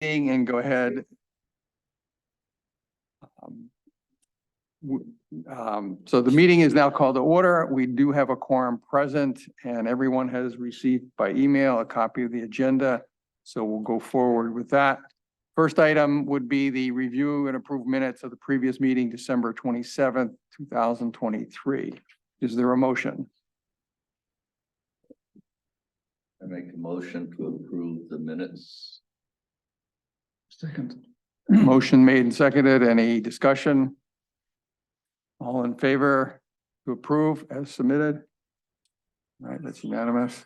and go ahead. So the meeting is now called to order. We do have a quorum present and everyone has received by email a copy of the agenda. So we'll go forward with that. First item would be the review and approve minutes of the previous meeting, December 27th, 2023. Is there a motion? I make a motion to approve the minutes. Second. Motion made and seconded. Any discussion? All in favor to approve as submitted? All right, that's unanimous.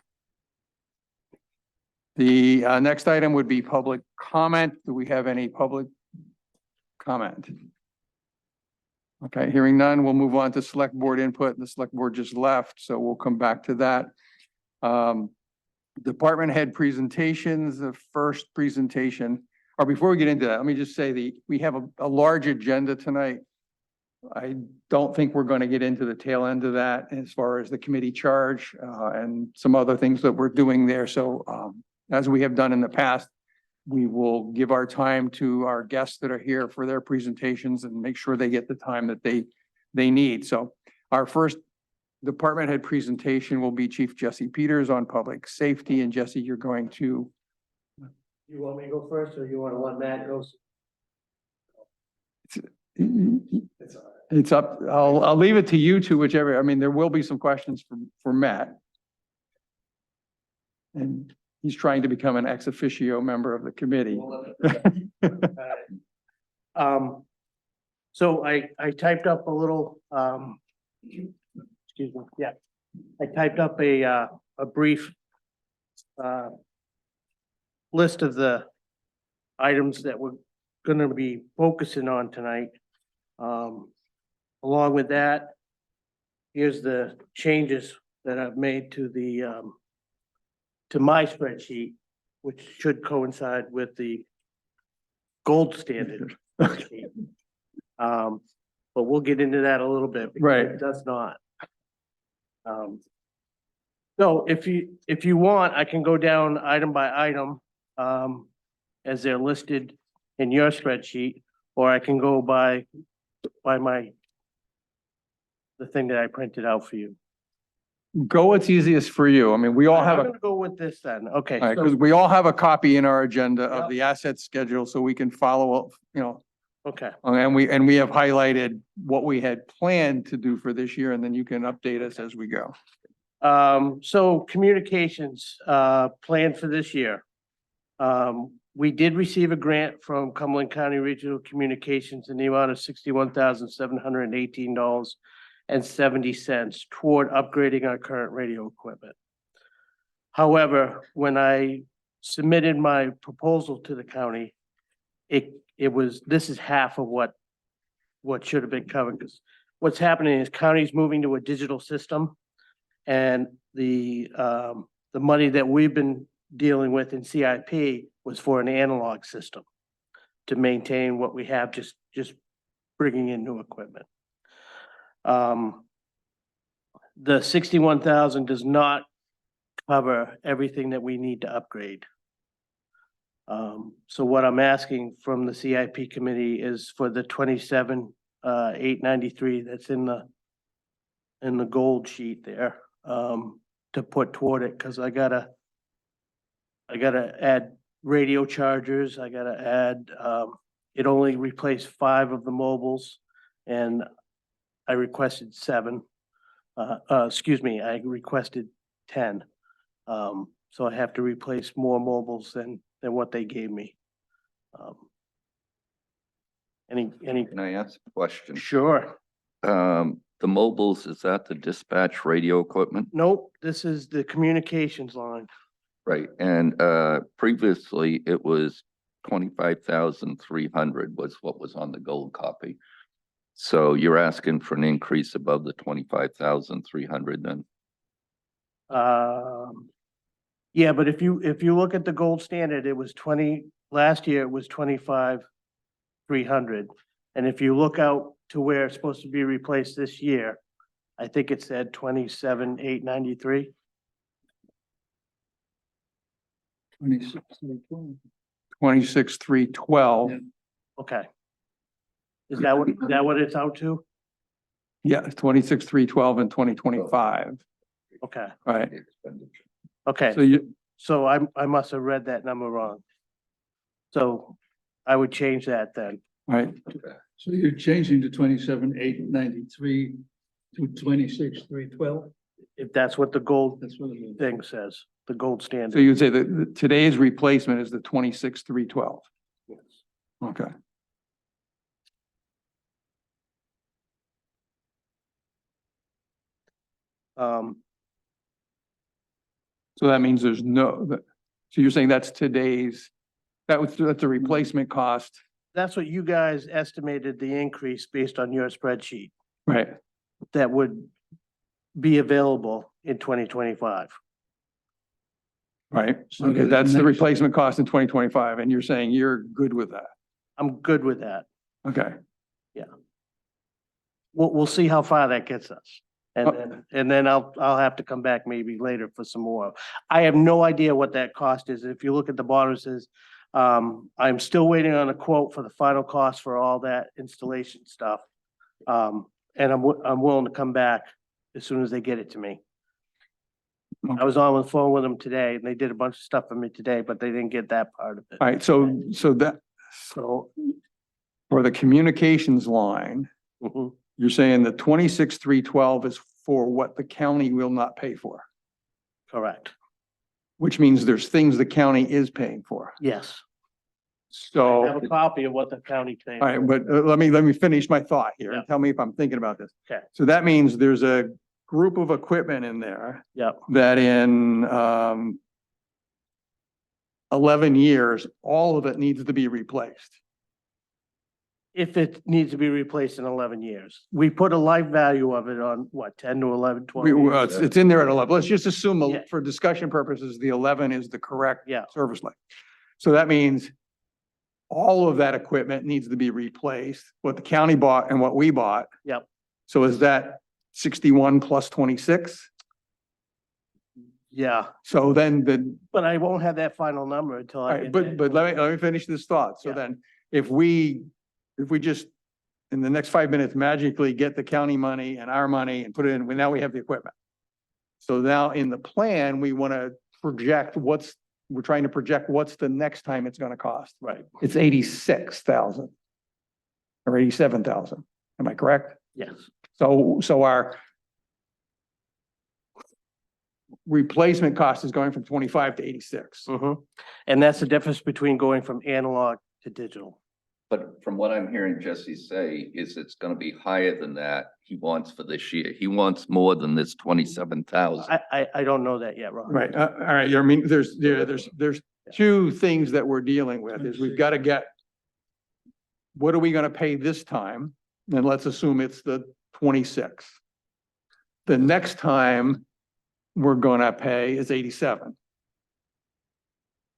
The next item would be public comment. Do we have any public comment? Okay, hearing none, we'll move on to select board input. The select board just left, so we'll come back to that. Department head presentations, the first presentation, or before we get into that, let me just say we have a large agenda tonight. I don't think we're going to get into the tail end of that as far as the committee charge and some other things that we're doing there. So as we have done in the past, we will give our time to our guests that are here for their presentations and make sure they get the time that they need. So our first department head presentation will be Chief Jesse Peters on public safety. And Jesse, you're going to. You want me to go first or you want to let Matt go? It's up. I'll leave it to you two, whichever. I mean, there will be some questions for Matt. And he's trying to become an ex officio member of the committee. So I typed up a little, excuse me. Yeah. I typed up a brief, list of the items that we're going to be focusing on tonight. Along with that, here's the changes that I've made to the, to my spreadsheet, which should coincide with the gold standard spreadsheet. But we'll get into that a little bit. Because Right. It does not. So if you want, I can go down item by item, as they're listed in your spreadsheet, or I can go by the thing that I printed out for you. Go what's easiest for you. I mean, we all have I'm a, gonna go with this then. Okay. because So, we all have a copy in our agenda of Yep. the asset schedule, so we can follow up, you know, okay. and we have highlighted what we had planned to do for this year, and then you can update us as we go. So communications, plan for this year. We did receive a grant from Cumberland County Regional Communications in the amount of $61,718.70 toward upgrading our current radio equipment. However, when I submitted my proposal to the county, this is half of what should have been covered, because what's happening is county's moving to a digital system. And the money that we've been dealing with in CIP was for an analog system to maintain what we have, just bringing in new equipment. The 61,000 does not cover everything that we need to upgrade. So what I'm asking from the CIP committee is for the 27,893 that's in the gold sheet there, to put toward it, because I gotta add radio chargers. I gotta add, it only replaced 5 of the mobiles, and I requested 7. Excuse me, I requested 10. So I have to replace more mobiles than what they gave me. Any? Can I ask a question? Sure. The mobiles, is that the dispatch radio equipment? Nope, this is the communications line. Right, and previously it was 25,300 was what was on the gold copy. So you're asking for an increase above the 25,300 then? Yeah, but if you look at the gold standard, it was last year it was 25,300. And if you look out to where it's supposed to be replaced this year, I think it said 27,893. 26,312. Yeah. Okay. Is that what it's out to? Yeah, 26,312 in 2025, Okay, right? okay. So you, So I must have read that number wrong. So I would change that then. right, So you're changing the 27,893 to 26,312? If that's what the gold That's what it is. thing says, the gold so standard. you'd say that today's replacement is the 26,312. Okay. Um, So that means there's so you're saying that's today's, that's a replacement cost, that's what you guys estimated the increase based on your spreadsheet right? that would be available in 2025. Right, So okay, the that's the next- replacement cost in 2025, and you're saying you're good with that, I'm good with that. okay? We'll see how far that gets us. Oh. And then I'll have to come back maybe later for some more. I have no idea what that cost is. If you look at the bottom, it says, I'm still waiting on a quote for the final cost for all that installation stuff. And I'm willing to come back as soon as they get it to me. I was on the phone with them today and they did a bunch of stuff for me today, but they didn't get that part of it. All right, so for the communications line, Mhm. you're saying the 26,312 is for what the county will not pay for, Correct. which means there's things the county is paying for. Yes. I So, have a copy of what the county paid. all right, but let me finish my thought here and Yeah. tell me if I'm thinking about this. Okay. So that means there's a group of equipment in there Yep. that in 11 years, all of it needs to be replaced. If it needs to be replaced in 11 years. We put a life value of it on what, 10 to 11, 12 years? It's in there at 11. Let's just assume Yeah. for discussion purposes, the 11 is the correct Yeah. service life. So that means all of that equipment needs to be replaced, what the county bought and what we bought. Yep. So is that 61 plus 26? Yeah, So then but I won't have that final number until all I right, get. but that. let me finish this thought. So Yeah. then if we just in the next 5 minutes magically get the county money and our money and put it in, well, now we have the equipment. So now in the plan, we want to project we're trying to project what's the next time it's going to cost. Right, It's 86,000 or 87,000. Am I correct? yes, So our replacement cost is going from 25 to 86. and that's the difference between going from analog to digital. But from what I'm hearing Jesse say is it's gonna be higher than that he wants for this year. He wants more than this 27,000. I don't know that yet, Ron. Right, all right, I mean, there's two things that we're dealing with, is we've got to get, what are we gonna pay this time? And let's assume it's the 26. The next time we're gonna pay is 87,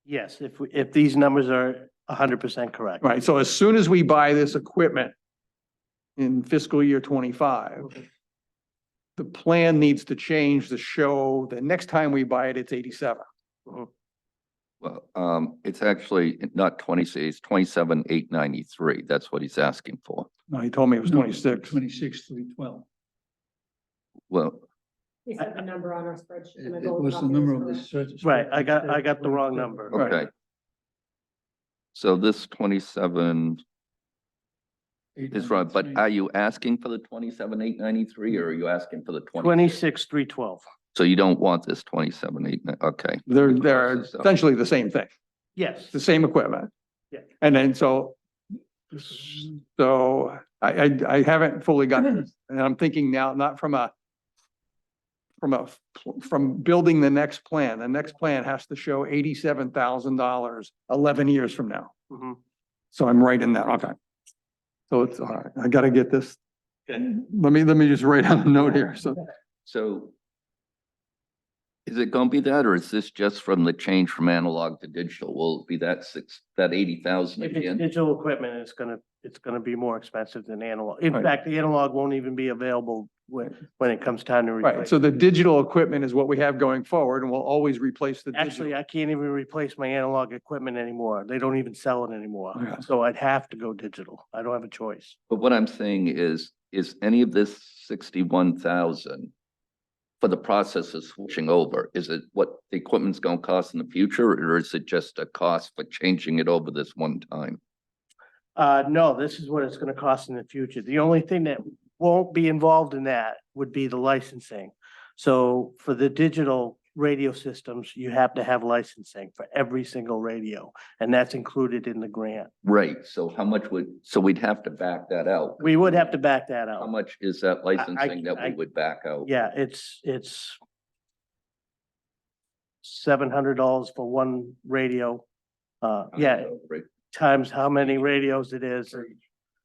Yes, if these numbers are 100% correct. right? So as soon as we buy this equipment in fiscal year 25, the plan needs to change to show the next time we buy it, it's 87. Well, it's actually not 26, it's 27,893. That's what he's asking for. No, he told me it was 26. 26,312. Well, He said the number on our spreadsheet. and the It gold was the copy number was of the correct. search. Right, I got the wrong number. Right. okay. So this 27 is right, but are you asking for the 27,893 or are you asking for the 26? 26,312. So you don't want this 27,8, okay. They're essentially the same thing. Yes, The same equipment. Yeah. And then so I haven't fully got this, and I'm thinking now, not from building the next plan. The next plan has to show $87,000 11 years from now. Mhm. So I'm right in that, okay. So it's, all right, I gotta get this. Okay. Let me just write down a note here, so. So is it gonna be that, or is this just from the change from analog to digital? Will it be that 80,000 If it's again? digital equipment, it's gonna be more expensive than analog. In Right. fact, the analog won't even be available when it comes time to Right, replace. so the digital equipment is what we have going forward and we'll always replace the Actually, digital. I can't even replace my analog equipment anymore. They don't even sell it anymore. Yeah. So I'd have to go digital. I don't have a choice. But what I'm saying is any of this 61,000 for the process of switching over, is it what the equipment's gonna cost in the future, or is it just a cost for changing it over this one time? No, this is what it's gonna cost in the future. The only thing that won't be involved in that would be the licensing. So for the digital radio systems, you have to have licensing for every single radio, and that's included in the grant. Right, so how much so we'd have to back that out. We would have to back that How out. much is that licensing that we I- would back out? Yeah, it's $700 for one radio. Yeah, Right. times how many radios it is.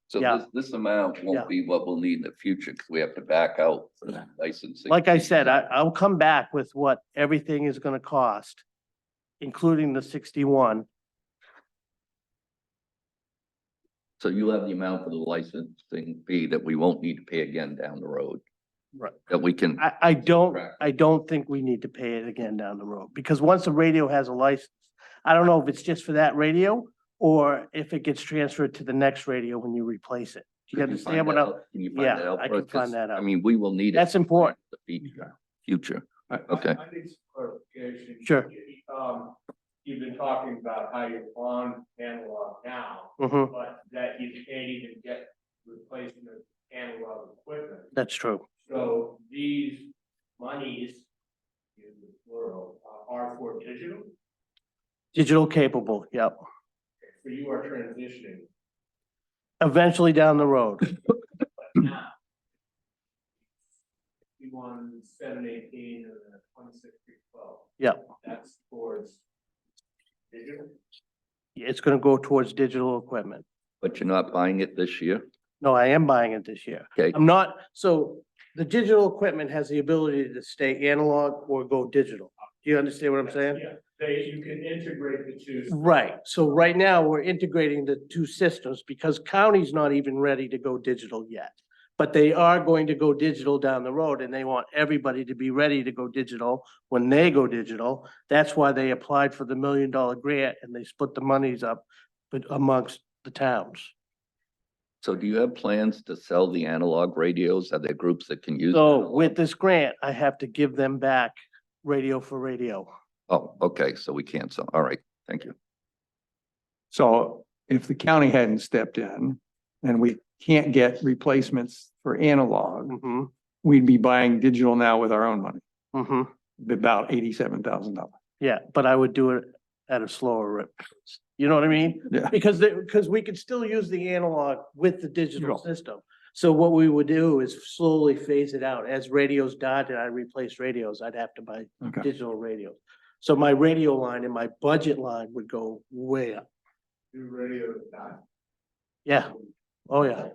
So yeah. this amount Yeah. won't be what we'll need in the future, because we have to back out for that licensing. Like I said, I'll come back with what everything is gonna cost, including the 61. So you have the amount for the licensing fee that we won't need to pay again down the road. Right. That we can, I don't think we need to pay it again down the road, because once a radio has a license, I don't know if it's just for that radio or if it gets transferred to the next radio when you replace it. Do you Can you find understand what that I'm? out? Can you find Yeah, that out? I for us? can find 'Cause, that I out. mean, we will need it. That's important. for the future. Okay. I need some clarification. Sure. You've been talking about how you're on analog now, Mhm, but that you can't even get replacement analog equipment. that's true. So these monies, in the plural, are for digital, Digital capable, yep. so you are transitioning, Eventually down the road. but now. 51,718 and 26,312. Yep. That's towards digital. It's gonna go towards digital equipment. But you're not buying it this year? No, I am buying it this year. Okay. I'm not, so the digital equipment has the ability to stay analog or go digital. Do you understand what I'm saying? Yeah, you can integrate the two. Right, so right now, we're integrating the two systems because county's not even ready to go digital yet. But they are going to go digital down the road, and they want everybody to be ready to go digital when they go digital. That's why they applied for the $1 million grant, and they split the monies up amongst the towns. So do you have plans to sell the analog radios? Are there groups that can use? So analog? with this grant, I have to give them back radio for radio. Oh, okay, so we can't sell. All right, thank you. So if the county hadn't stepped in and we can't get replacements for analog, Mm-hmm, we'd be buying digital now with our own money, mm-hmm. about $87,000. Yeah, but I would do it at a slower rate. You know what I mean? Yeah. Because we could still use the analog with the digital Sure. system. So what we would do is slowly phase it out. As radios died and I replaced radios, I'd have to buy Okay. digital radios. So my radio line and my budget line would go way up. New radio is not. Yeah, oh yeah,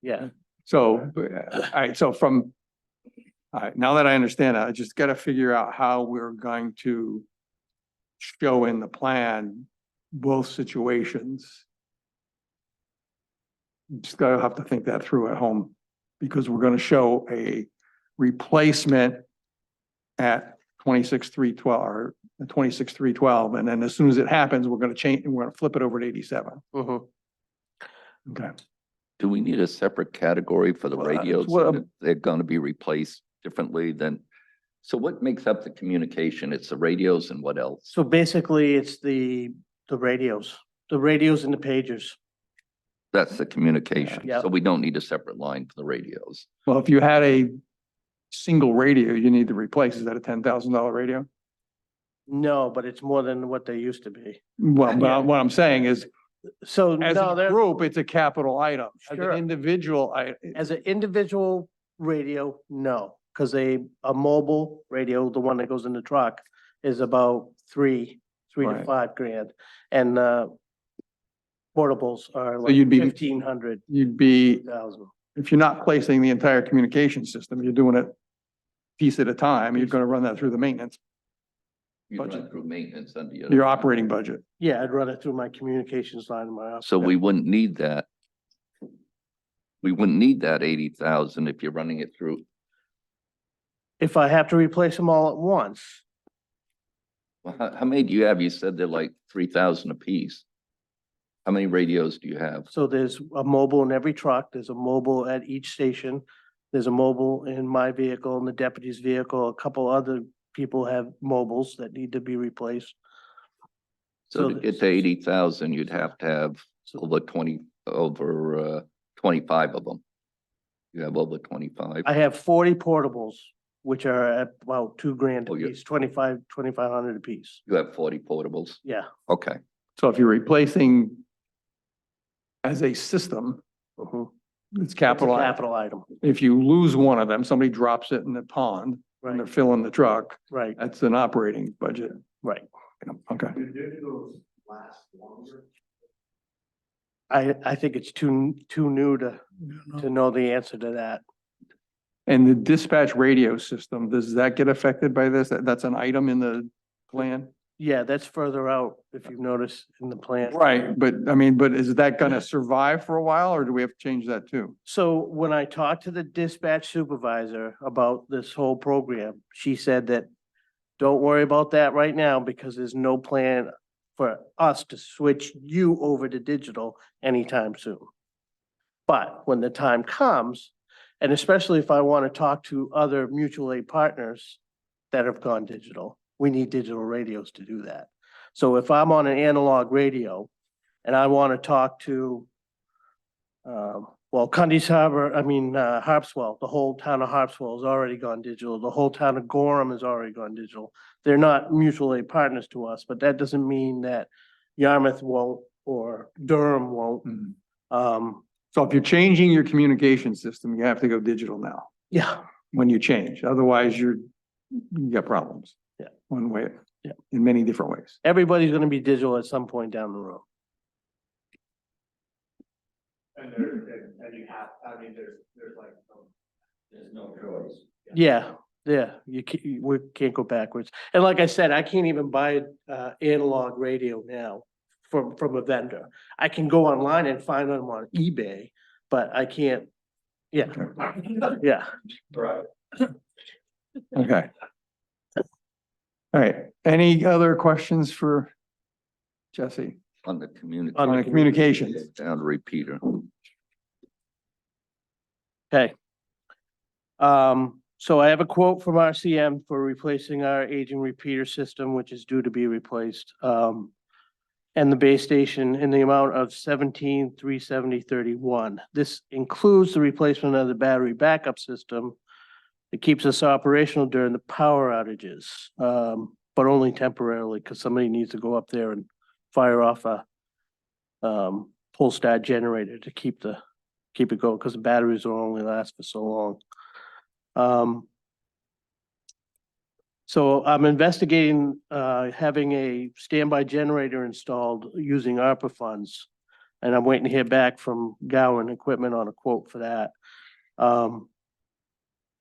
yeah. So, all right, so all right, now that I understand that, I just got to figure out how we're going to show in the plan both situations. Just gotta have to think that through at home, because we're gonna show a replacement at 26,312 or 26,312, and then as soon as it happens, we're gonna change, and we're gonna flip it over to 87. Mhm. Okay. Do we need a separate category for the Well, that's radios? what I'm- that They're gonna be replaced differently than, so what makes up the communication? It's the radios and what else? So basically, it's the radios and the pagers. That's the communication. Yeah. So we don't need a separate line for the radios. Well, if you had a single radio, you need to replace, is that a $10,000 radio? No, but it's more than what they used to be. Well, but what I'm saying is, So as no, a they're, group, it's a capital item. As Sure. an individual, as an individual radio, no, because a mobile radio, the one that goes in the truck, is about three to Right. $5,000. And portables are So like you'd be- 1,500, you'd be, 1,000. if you're not placing the entire communication system, you're doing it piece at a time, you're gonna run that through the maintenance, You run Budget. through maintenance under your operating budget. Yeah, I'd run it through my communications line in my office. So we wouldn't need that. we wouldn't need that 80,000 if you're running it through. If I have to replace them all at once, Well, how many do you have? You said they're like 3,000 apiece. How many radios do you have? so there's a mobile in every truck, there's a mobile at each station. There's a mobile in my vehicle, in the deputy's vehicle, a couple other people have mobiles that need to be replaced. So to get to 80,000, you'd have to have So- over 25 of them. You have over 25. I have 40 portables, which are at about $2,000 Oh, a yeah. piece, 2,500 a piece. You have 40 portables. Yeah. Okay. So if you're replacing as a system, Mhm. it's It's a capital. capital item, If you lose one of them, somebody drops it in the pond and they're right, filling the truck, right, that's an operating budget. right. Okay. Do digitals last longer? I think it's too new to know the answer to that. And the dispatch radio system, does that get affected by this? That's an item in the plan? Yeah, that's further out, if you've noticed in the plan. Right, but I mean, but is that gonna survive for a while or do we have to change that too? So when I talked to the dispatch supervisor about this whole program, she said that don't worry about that right now because there's no plan for us to switch you over to digital anytime soon. But when the time comes, and especially if I want to talk to other mutual aid partners that have gone digital, we need digital radios to do that. So if I'm on an analog radio and I want to talk to Cundy's Harbor, Harpswell, the whole town of Harpswell has already gone digital. The whole town of Gorham has already gone digital. They're not mutual aid partners to us, but that doesn't mean that Yarmouth won't or Durham won't. So if you're changing your communication system, you have to go digital now Yeah, when you change. Otherwise you got problems. Yeah. One way. Yeah. In many different ways. everybody's gonna be digital at some point down the road. And you have, there's like, there's no choice. Yeah, we can't go backwards. And like I said, I can't even buy analog radio now from a vendor. I can go online and find them on eBay, but I can't, yeah, yeah. Right. Okay. All right. Any other questions for Jesse On the community. On on the communications? Down to repeater. Okay. So I have a quote from RCM for replacing our aging repeater system, which is due to be replaced. And the base station in the amount of 17,370.31. This includes the replacement of the battery backup system. It keeps us operational during the power outages, but only temporarily because somebody needs to go up there and fire off a pull start generator to keep it going because the batteries will only last for so long. So I'm investigating having a standby generator installed using ARPA funds. And I'm waiting to hear back from Gowan Equipment on a quote for that.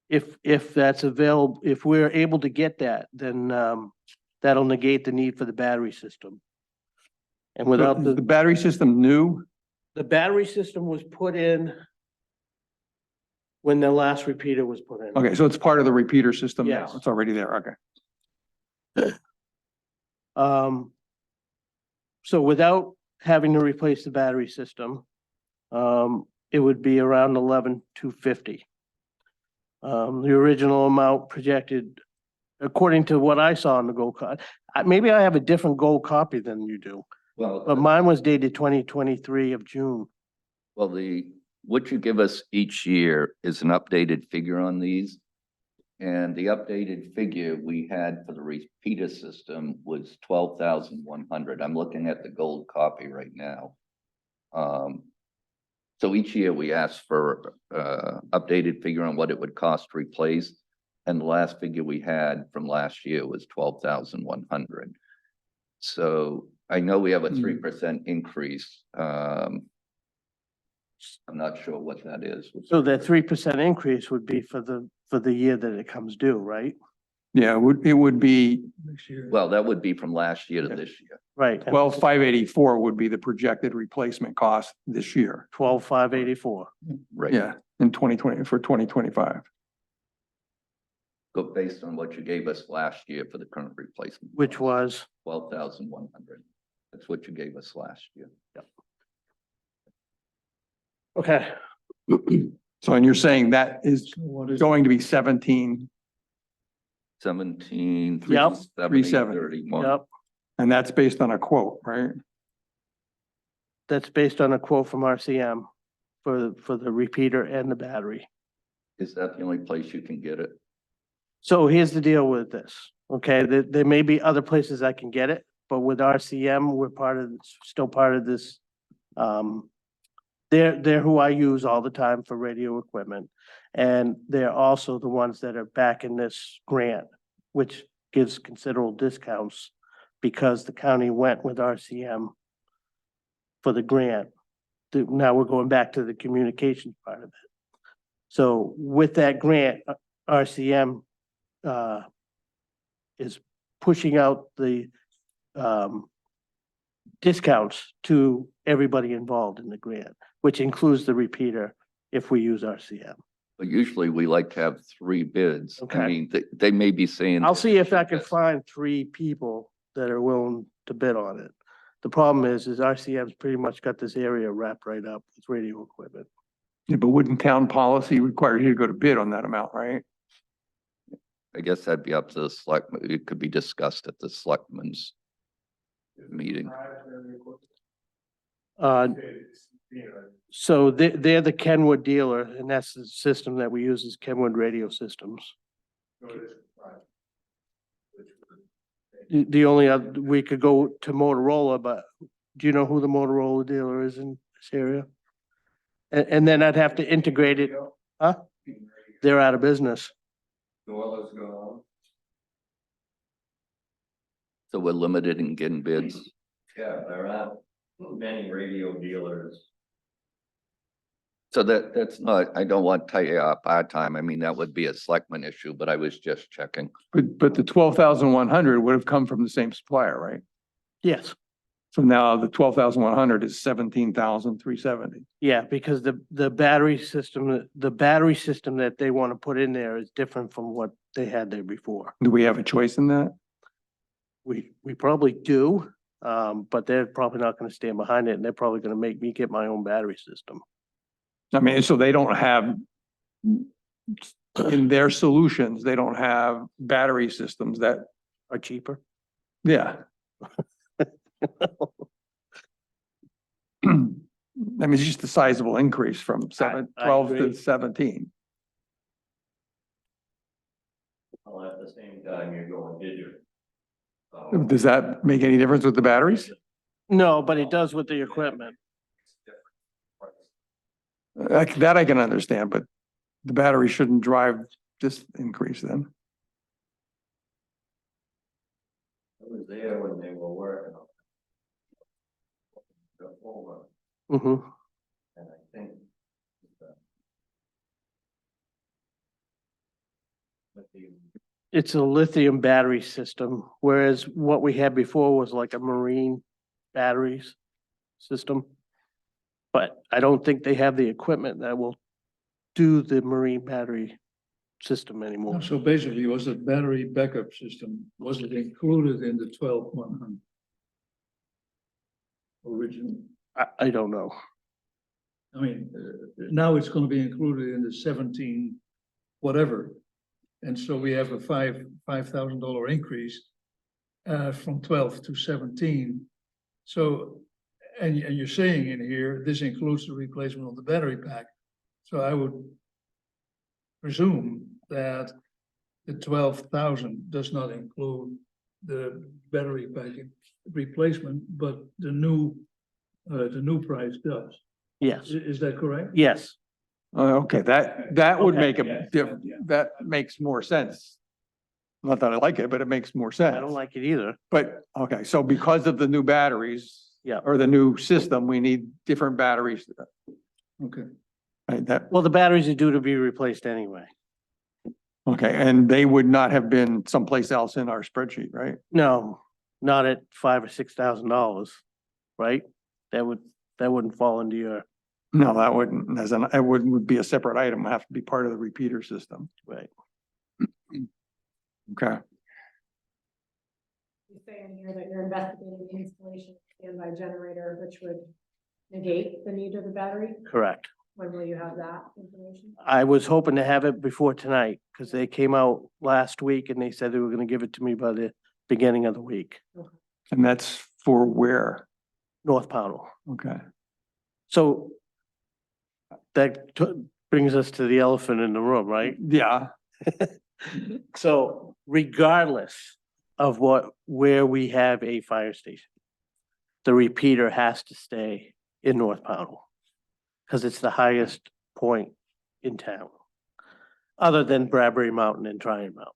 If that's available, if we're able to get that, then that'll negate the need for the battery system. And without Is the the battery system new? battery system was put in when the last repeater was put in. Okay, so it's part of the repeater system now. Yes. It's already there. Okay. So without having to replace the battery system, it would be around 11,250. The original amount projected, according to what I saw in the gold card, maybe I have a different gold copy than you do, but Well, mine was dated 2023 of June. what you give us each year is an updated figure on these. And the updated figure we had for the repeater system was 12,100. I'm looking at the gold copy right now. So each year we ask for updated figure on what it would cost to replace. And the last figure we had from last year was 12,100. So I know we have a 3% increase. I'm not sure what that is. So that 3% increase would be for the year that it comes due, right? Yeah, it would be Next year. Well, that would be from last year to this year. Right. 12,584 would be the projected replacement cost this year. 12,584. Right. Yeah, in 2020, for 2025. Go based on what you gave us last year for the current replacement. Which was, 12,100. That's what you gave us last year. okay, So, and you're saying that is So what is? going to be 17, 17, Yep. 370, 31. yep. and that's based on a quote, right? That's based on a quote from RCM for the repeater and the battery. Is that the only place you can get it? So here's the deal with this, okay? There may be other places I can get it, but with RCM, we're still part of this. They're who I use all the time for radio equipment. And they're also the ones that are backing this grant, which gives considerable discounts because the county went with RCM for the grant. Now we're going back to the communications part of it. So with that grant, RCM is pushing out the discounts to everybody involved in the grant, which includes the repeater if we use RCM. But usually we like to have 3 bids. I Okay. mean, they may be saying. I'll see if I can find 3 people that are willing to bid on it. The problem is RCM's pretty much got this area wrapped right up with radio equipment. Yeah, but wouldn't town policy require you to go to bid on that amount, right? I guess that'd be up to the select, it could be discussed at the selectmen's meeting. So they're the Kenwood dealer, and that's the system that we use is Kenwood Radio Systems. The only other, we could go to Motorola, but do you know who the Motorola dealer is in this area? And then I'd have to integrate it, huh? They're out of business. So we're limited in getting bids. Yeah, there aren't many radio dealers. So that's not, I don't want to tie you up our time. I mean, that would be a selectman issue, but I was just checking. But the 12,100 would have come from the same supplier, right? Yes, So now the 12,100 is 17,370. yeah, because the battery system that they want to put in there is different from what they had there before. Do we have a choice in that? We probably do, but they're probably not gonna stand behind it, and they're probably gonna make me get my own battery system. I mean, so they don't have, in their solutions, they don't have battery systems that, Are cheaper. yeah. I mean, it's just a sizable increase from I 12 to agree. 17. Well, at the same time, you're going digital. Does that make any difference with the batteries? No, but it does with the equipment. That I can understand, but the battery shouldn't drive this increase then. I was there when they were working on the over, Mm-hmm. and I think. With the It's a lithium battery system, whereas what we had before was like a marine batteries system. But I don't think they have the equipment that will do the marine battery system anymore. So basically, was the battery backup system, was it included in the 12,100? Originally, I don't know. I mean, now it's gonna be included in the 17, whatever. And so we have a $5,000 increase from 12 to 17. So, and you're saying in here, this includes the replacement of the battery pack. So I would presume that the 12,000 does not include the battery pack replacement, but the new price does. Yes, Is that correct? yes. Okay, that would Okay. make that makes more sense. Not that I like it, but it makes more sense. I don't like it either. But, okay, so because of the new batteries. Yeah. Or the new system, we need different batteries. Okay. Right, that, Well, the batteries are due to be replaced anyway. Okay, and they would not have been someplace else in our spreadsheet, right? No, not at $5,000 or $6,000, right? That wouldn't fall into your, No, that wouldn't, it would be a separate item, have to be part of the repeater system. right. Okay, You say in here that you're investigating the installation of a standby generator, which would negate the need of the battery. Correct. When will you have that information? I was hoping to have it before tonight, because they came out last week and they said they were gonna give it to me by the beginning of the week, and that's for where? North Pownell. Okay, So that brings us to the elephant in the room, right? yeah, So regardless of where we have a fire station, the repeater has to stay in North Pownell. Because it's the highest point in town, other than Bradbury Mountain and Tryon Mountain.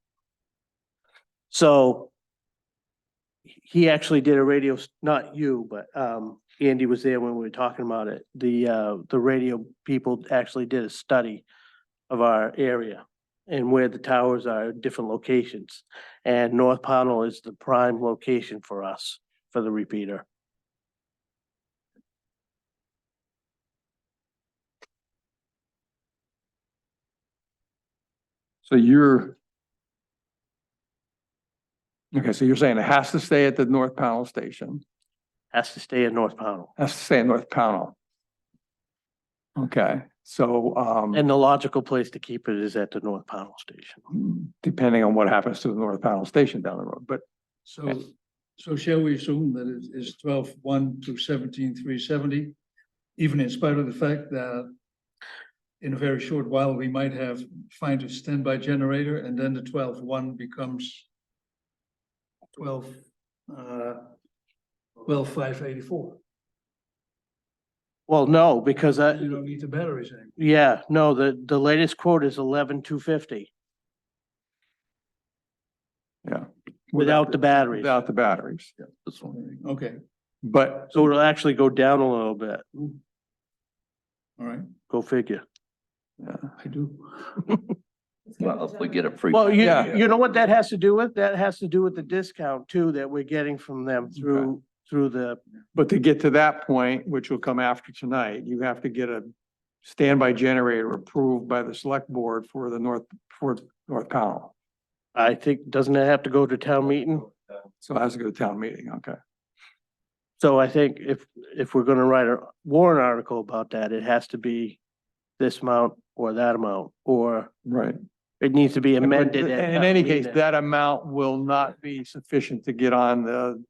So he actually did a radio, not you, but Andy was there when we were talking about it. The radio people actually did a study of our area and where the towers are at different locations. And North Pownell is the prime location for us, for the repeater. so you're. Okay, so you're saying it has to stay at the North Pownell station, Has to stay in North Pownell. has to stay in North Pownell. Okay, so, And the logical place to keep it is at the North Pownell station. depending on what happens to the North Pownell station down the road, but So, so shall we assume that it is 12-1 to 17-370? Even in spite of the fact that in a very short while, we might find a standby generator and then the 12-1 becomes 12-584. Well, no, because You don't need the batteries anymore. yeah, no, the latest quote is 11,250 yeah. without the batteries. Without the batteries, Yeah, this one. Okay, but So it'll actually go down a little bit. all right, Go figure. I do. Well, if we get a free. Well, Yeah. you know what that has to do with? That has to do with the discount too that we're getting from them through the, But to get to that point, which will come after tonight, you have to get a standby generator approved by the select board for North Pownell. I think, doesn't it have to go to town meeting? So it has to go to town meeting, okay. So I think if we're gonna write a warrant article about that, it has to be this amount or that amount, or Right. it needs to be And amended. at in town any case, meeting. that amount will not be sufficient to get on the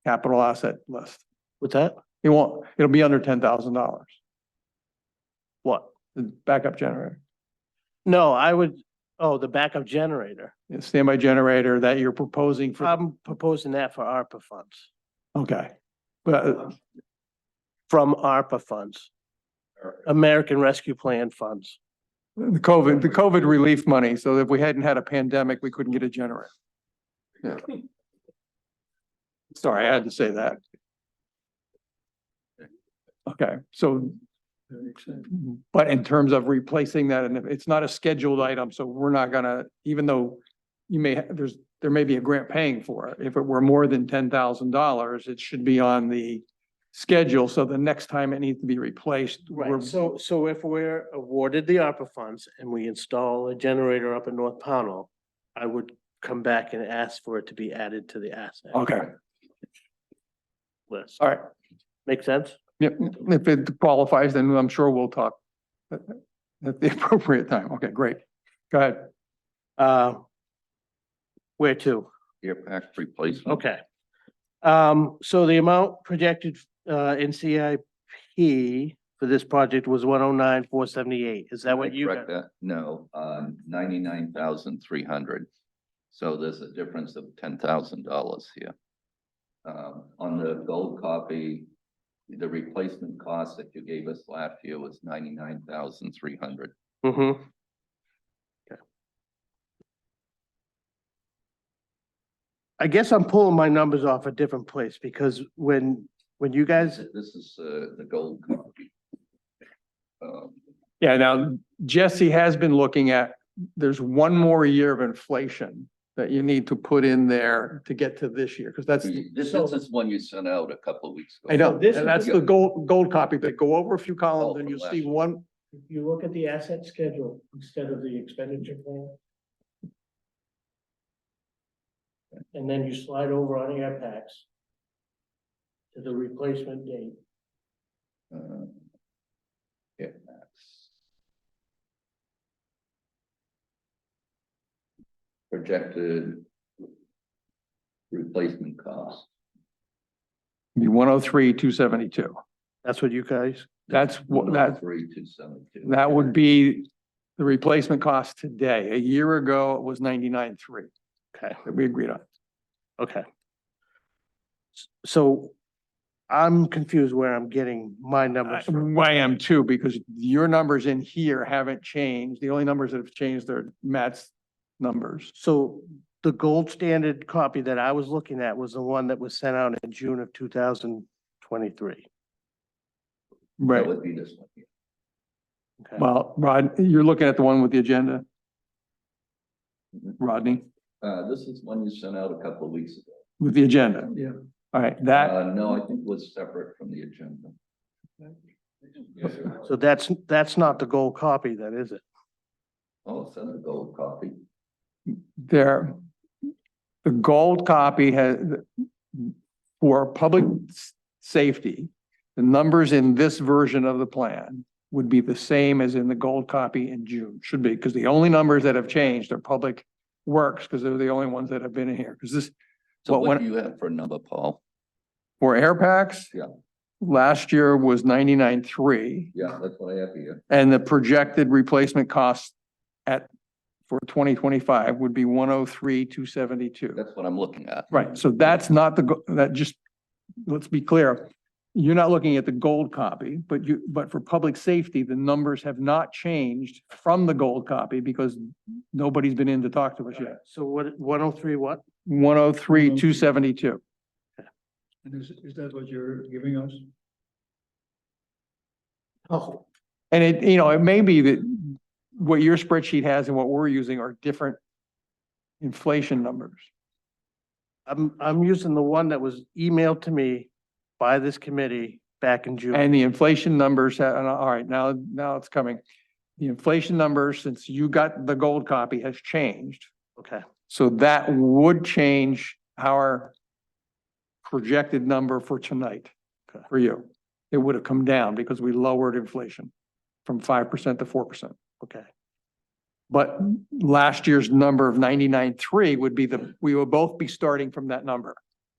capital asset list. What's that? It won't, it'll be under $10,000, What? the backup generator. No, the backup generator. The standby generator that you're proposing for, I'm proposing that for ARPA funds, okay. But, from ARPA funds, American Rescue Plan funds. the COVID relief money, so if we hadn't had a pandemic, we couldn't get a generator. Yeah. Sorry, I had to say that. Okay, so, That makes sense. but in terms of replacing that, and it's not a scheduled item, so we're not gonna, even though you may, there may be a grant paying for it. If it were more than $10,000, it should be on the schedule, so the next time it needs to be replaced. Right, so if we're awarded the ARPA funds and we install a generator up in North Pownell, I would come back and ask for it to be added to the asset Okay, list. all right. Make sense? Yep, if it qualifies, then I'm sure we'll talk at the appropriate time. Okay, great. Go ahead. Where to? Air pack replacement. Okay. So the amount projected in CIP for this project was 109,478. Is that what you Correct got? that? No, 99,300. So there's a difference of $10,000 here. On the gold copy, the replacement cost that you gave us last year was 99,300. Mm-hmm. Okay. I guess I'm pulling my numbers off a different place because when you guys, This is the gold copy. Yeah, now Jesse has been looking at there's one more year of inflation that you need to put in there to get to this year, because that's, This is one you sent out a couple of weeks ago. I know, this and is that's the gold copy, but go over a few columns and from you'll last see year. one, If you look at the asset schedule instead of the expenditure plan. And then you slide over on air packs to the replacement date. Yeah, that's projected replacement cost. be 103,272. That's what you guys, That's what, that, 103,272. that would be the replacement cost today. A year ago, it was 99,300 okay, that we agreed on. okay. So I'm confused where I'm getting my numbers from. I am too, because your numbers in here haven't changed. The only numbers that have changed are Matt's numbers. So the gold standard copy that I was looking at was the one that was sent out in June of 2023. That Right. would be this one here. Okay. Well, Rod, you're looking at the one with the agenda, Mhm. Rodney, This is one you sent out a couple of weeks ago. with the agenda. Yeah. All right, that, No, I think it was separate from the agenda. So that's not the gold copy then, is it? Oh, it's in the gold copy. there, the gold copy has, for public safety, the numbers in this version of the plan would be the same as in the gold copy in June, should be, because the only numbers that have changed are public works, because they're the only ones that have been in here, because this, So What what when- do you have for a number, Paul? for air packs. Yeah. Last year was 99,300, Yeah, that's what I have here. and the projected replacement cost for 2025 would be 103,272. That's what I'm looking at. Right, so that's not that just, let's be clear. You're not looking at the gold copy, but for public safety, the numbers have not changed from the gold copy because nobody's been in to talk to us yet. So what, 103 what? 103,272. And is that what you're giving us? Oh, And it may be that what your spreadsheet has and what we're using are different inflation numbers. I'm using the one that was emailed to me by this committee back in June. And the inflation numbers, all right, now it's coming. The inflation numbers, since you got the gold copy, has changed. Okay, So that would change our projected number for tonight for you. It would have come down because we lowered inflation from 5% to 4%. okay. But last year's number of 99,300 would be we would both be starting from that number.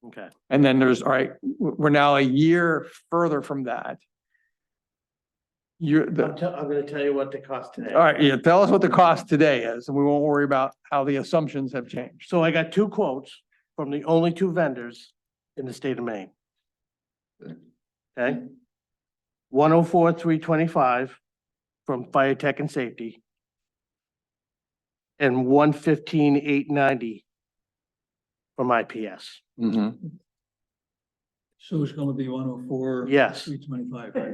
Okay. And then there's, all right, we're now a year further from that. I'm gonna tell you what they cost today. all right, yeah, tell us what the cost today is, and we won't worry about how the assumptions have changed. So I got two quotes from the only two vendors in the state of Maine. Okay? 104,325 from Fire Tech and Safety. And 115,890 from IPS. Mhm. So it's gonna be 104. Yes. 325. Okay,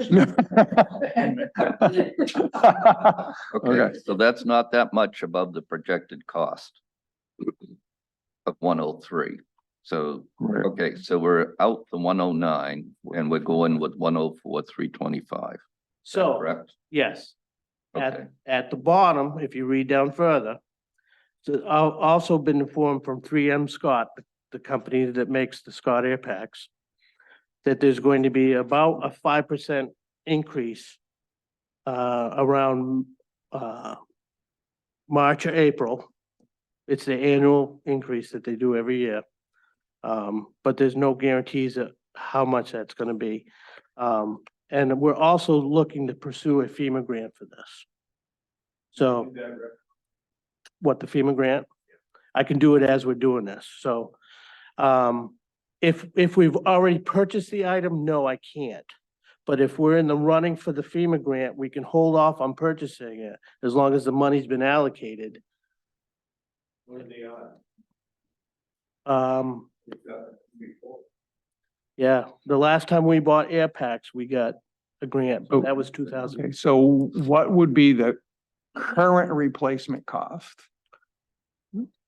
Okay. so that's not that much above the projected cost of 103. So, Right. okay, so we're out the 109 and we're going with 104, 325, So, correct? yes, Okay, at the bottom, if you read down further, so I've also been informed from 3M Scott, the company that makes the Scott air packs, that there's going to be about a 5% increase around March or April. It's the annual increase that they do every year. But there's no guarantees of how much that's gonna be. And we're also looking to pursue a FEMA grant for this. So what, the FEMA grant? I can do it as we're doing this, so. If we've already purchased the item, no, I can't. But if we're in the running for the FEMA grant, we can hold off on purchasing it as long as the money's been allocated. What are they on? Yeah, the last time we bought air packs, we got a grant, but that was 2000. Okay, so what would be current replacement cost.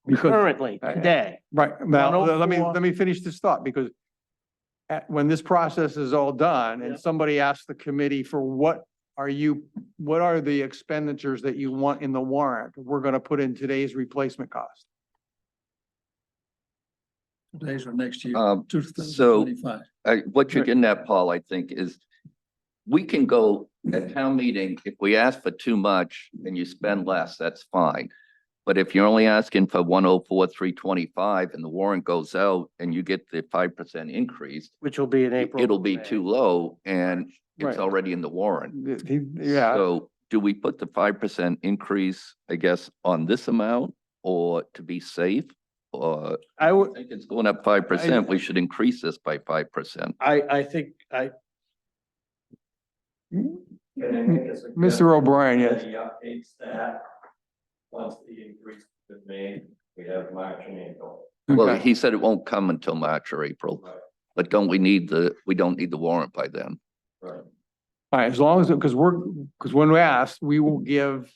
Because, Currently, today, right, now, let 104. me finish this thought, because when this process is all done Yeah. and somebody asks the committee for what are the expenditures that you want in the warrant, we're gonna put in today's replacement cost. Today's or next year, Um, 2025. What you're Right. getting at, Paul, I think is we can go at town meeting, if we ask for too much and you spend less, that's fine. But if you're only asking for 104, 325 and the warrant goes out and you get the 5% increase, which will be in April. it'll be May. too low and it's Right. already in the warrant. Yeah, So do we put the 5% increase, I guess, on this amount or to be safe? Or I I would, think it's going up 5%, we should increase this by 5%. I think, Mr. O'Brien, yes. Any updates that, once the increase is made, we have March and April. Well, Okay. he said it won't come until March or April, Right. but we don't need the warrant by then. Right. All right, as long as, because when we ask, we will give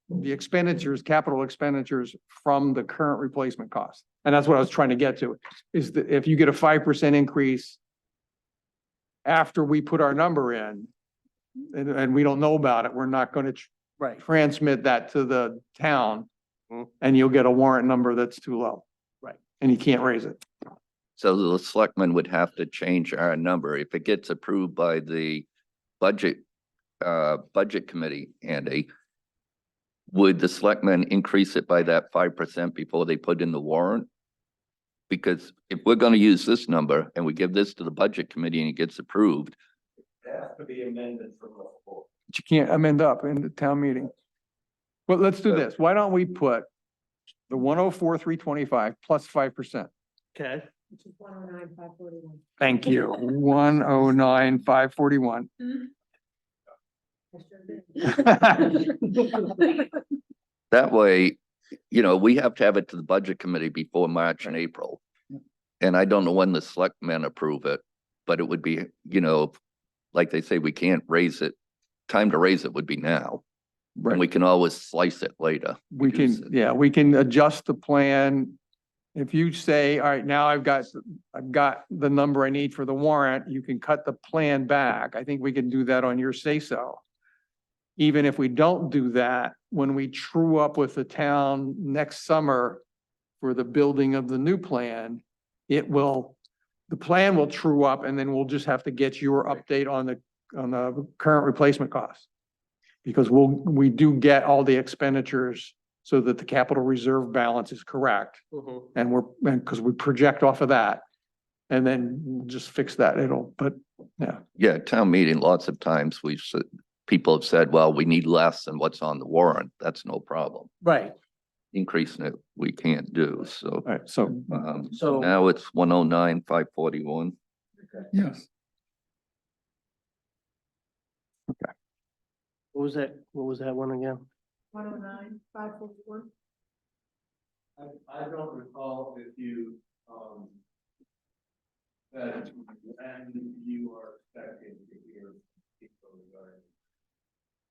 the expenditures, capital expenditures from the current replacement cost. And that's what I was trying to get to, is that if you get a 5% increase after we put our number in, and we don't know about it, we're not going to right, transmit that to the town, Mhm. and you'll get a warrant number that's too low. Right. And you can't raise it. So the selectmen would have to change our number if it gets approved by the budget committee, Andy. Would the selectmen increase it by that 5% before they put in the warrant? Because if we're gonna use this number and we give this to the budget committee and it gets approved, It has to be amended from the floor. But you can't amend up in the town meeting. Well, let's do this. Why don't we put the 104, 325 plus 5%? okay. Which is 109, 541. Thank you. 109, 541. I sure did. that way, we have to have it to the budget committee before March and April. And I don't know when the selectmen approve it, but it would be, like they say, we can't raise it. Time to raise it would be now. And we can always slice it later. We reduce can, it. yeah, we can adjust the plan. If you say, all right, now I've got the number I need for the warrant, you can cut the plan back. I think we can do that on your say-so. Even if we don't do that, when we true up with the town next summer for the building of the new plan, the plan will true up, and then we'll just have to get your update on the current replacement costs. Because we do get all the expenditures so that the capital reserve balance is correct. Mhm. And because we project off of that, and then we'll just fix that. Yeah, town meeting, lots of times people have said, well, we need less than what's on the warrant. That's no problem. Right, Increasing it, we can't do, so. all right, so so. Now it's 109, 541. Yes. What was that one again? 109, 541. I don't recall if you, that, and you are expecting to hear people regarding.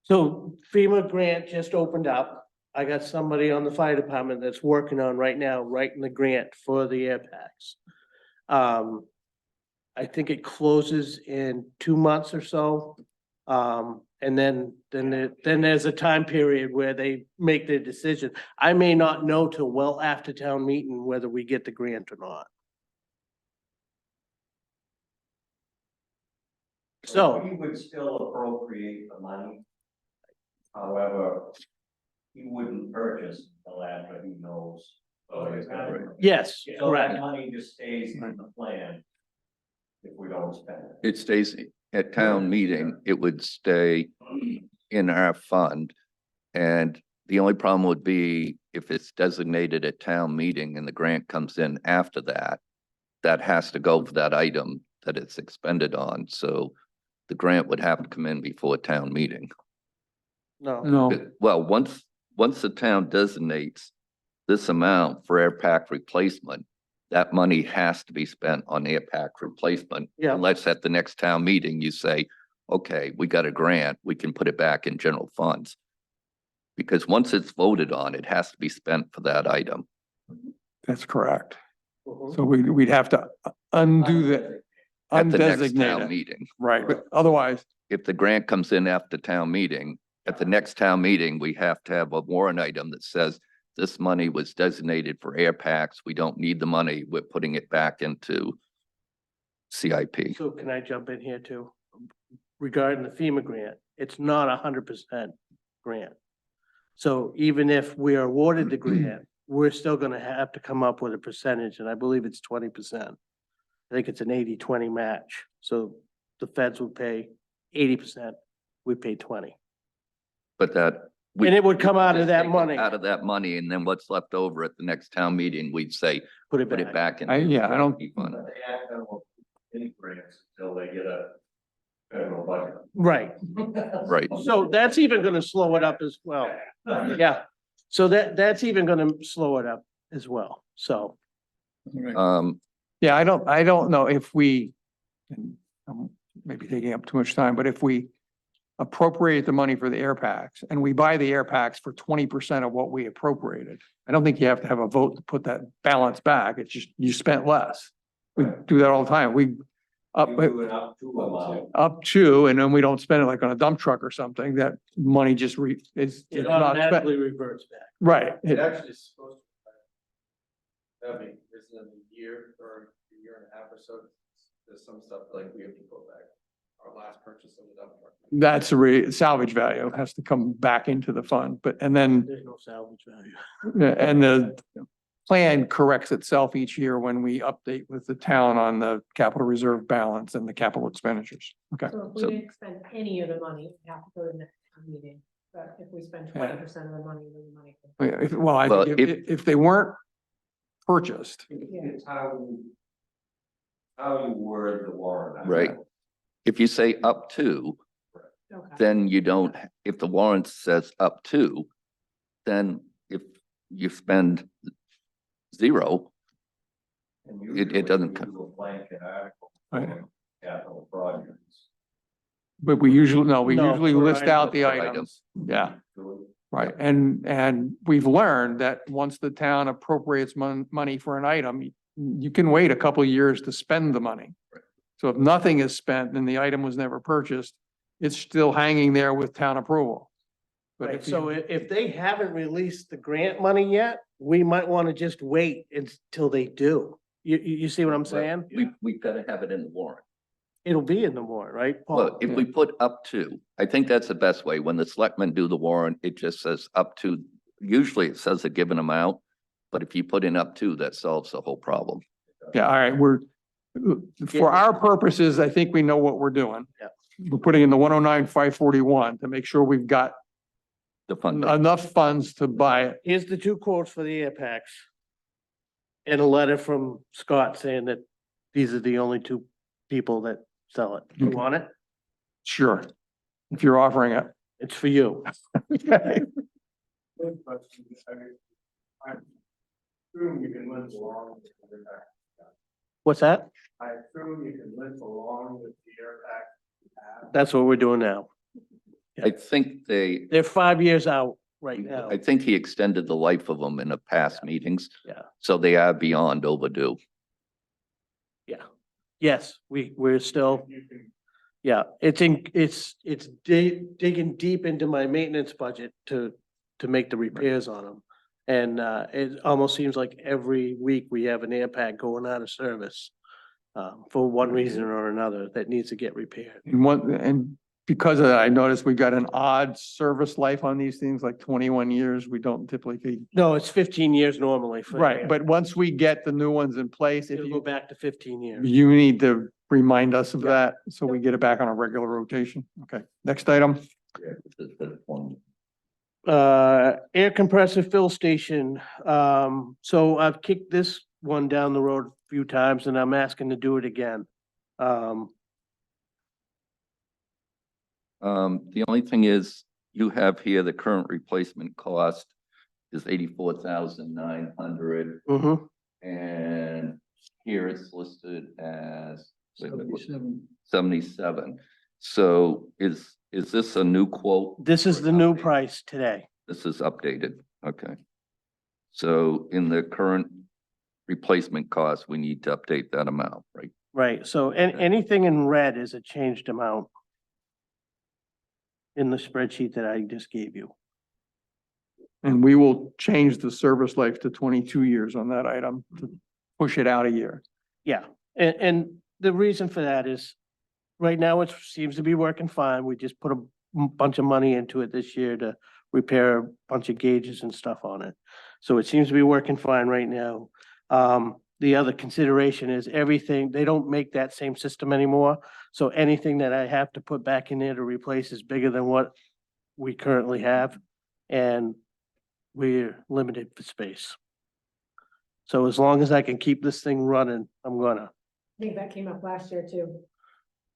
So FEMA grant just opened up. I got somebody on the fire department that's working on right now, writing the grant for the air packs. I think it closes in 2 months or so. And then there's a time period where they make their decision. I may not know till well after town meeting whether we get the grant or not. So, We would still appropriate the money. However, he wouldn't purchase until after he knows. yes, So that correct. money just stays in the plan. If we don't spend it. It stays at town meeting, it would stay in our fund. And the only problem would be if it's designated at town meeting and the grant comes in after that, that has to go for that item that it's expended on. So the grant would have to come in before town meeting. No, Well, once the town designates this amount for air pack replacement, that money has to be spent on air pack replacement. Yeah. Unless at the next town meeting, you say, okay, we got a grant, we can put it back in general funds. Because once it's voted on, it has to be spent for that item. That's correct. Mhm. So we'd have to undo the, At the next town undessignated, it. meeting. Right, but otherwise, If the grant comes in after town meeting, at the next town meeting, we have to have a warrant item that says this money was designated for air packs. We don't need the money. We're putting it back into CIP. So can I jump in here too? Regarding the FEMA grant, it's not 100% grant. So even if we are awarded the grant, we're still gonna have to come up with a percentage, and I believe it's 20%. I think it's an 80-20 match. So the feds would pay 80%, we pay 20. But that. And it would come out of just that take it money. Out of that money, and then what's left over at the next town meeting, we'd say, Put it put it back. back in. yeah, I don't, Fund. But they act on any grants until they get a federal budget. Right. Right. So that's even gonna slow it up as well. Yeah. So that's even gonna slow it up as well. So. All right. yeah, I don't know if we, and I'm maybe taking up too much time, but if we appropriate the money for the air packs and we buy the air packs for 20% of what we appropriated, I don't think you have to have a vote to put that balance back. It's just, you spent less. We do that all the time. We up, You do it up to amount. up to, and then we don't spend it like on a dump truck or something. That money just is It not spent. automatically reverts back. Right. It actually is supposed to. I mean, it's in a year or a year and a half or so, there's some stuff like we have to go back. Our last purchase of the dump truck. That's salvage value has to come back into the fund, but, and then, There's no salvage value. and the plan corrects itself each year when we update with the town on the capital reserve balance and the capital expenditures. Okay. So if So- we didn't spend any of the money, we have to go to the next town meeting. But if we spend 20% of the money, then the money. can- Well, I Well, think if they weren't purchased, Yeah. It's how you word the warrant. on Right. that. If you say up to, Okay. then you don't, if the warrant says up to, then if you spend zero, And it usually doesn't we come- do a blanket article Right. for capital projects. but we usually, no, we No, usually for list out the for items. Yeah. So Right, and we've learned that once the town appropriates money for an item, you can wait a couple of years to spend the money. Right. So if nothing is spent and the item was never purchased, it's still hanging there with town approval. But Right, if so you, if they haven't released the grant money yet, we might want to just wait until they do. You see what I'm saying? we've got to have it in the warrant. It'll be in the warrant, right? Paul? Well, if we put up to, I think that's the best way. When the selectmen do the warrant, it just says up to, usually it says a given amount. But if you put in up to, that solves the whole problem. yeah, all right, for our purposes, I think we know what we're doing. Yeah. We're putting in the 109,541 to make sure we've got The funding. enough funds to buy it. Here's the two quotes for the air packs. And a letter from Scott saying that these are the only two people that sell it. You Okay. want it? Sure. If you're offering it. It's for you. Good question. I assume you can live along with the air pack. What's that? I assume you can live along with the air pack you have. That's what we're doing now. I think They're 5 years out right now. I think he extended the life of them in the past meetings. Yeah. So they are beyond overdue. Yes, we're still, You can, yeah, it's digging deep into my maintenance budget to make the repairs on them. And it almost seems like every week we have an air pack going out of service. For one reason or another that needs to get repaired. And because of that, I noticed we've got an odd service life on these things, like 21 years. We don't typically, No, it's 15 years normally for. right, but once we get the new ones in place, if It'll go you, back to 15 years. you need to remind us of Yeah. that, so we get it back on a regular rotation. Okay, next item. Air compressor fill station. So I've kicked this one down the road a few times and I'm asking to do it again. The only thing is, you have here, the current replacement cost is 84,900, Mhm. and here it's listed as wait a minute, 77. 77. So is this a new quote? This is the new price today. This is updated, okay. So in the current replacement cost, we need to update that amount, right? Right, so anything in red is a changed amount in the spreadsheet that I just gave you. And we will change the service life to 22 years on that item to push it out a year. Yeah, and the reason for that is, right now it seems to be working fine. We just put a bunch of money into it this year to repair a bunch of gauges and stuff on it. So it seems to be working fine right now. The other consideration is everything, they don't make that same system anymore. So anything that I have to put back in there to replace is bigger than what we currently have. And we're limited for space. So as long as I can keep this thing running, I'm gonna. I think that came up last year too.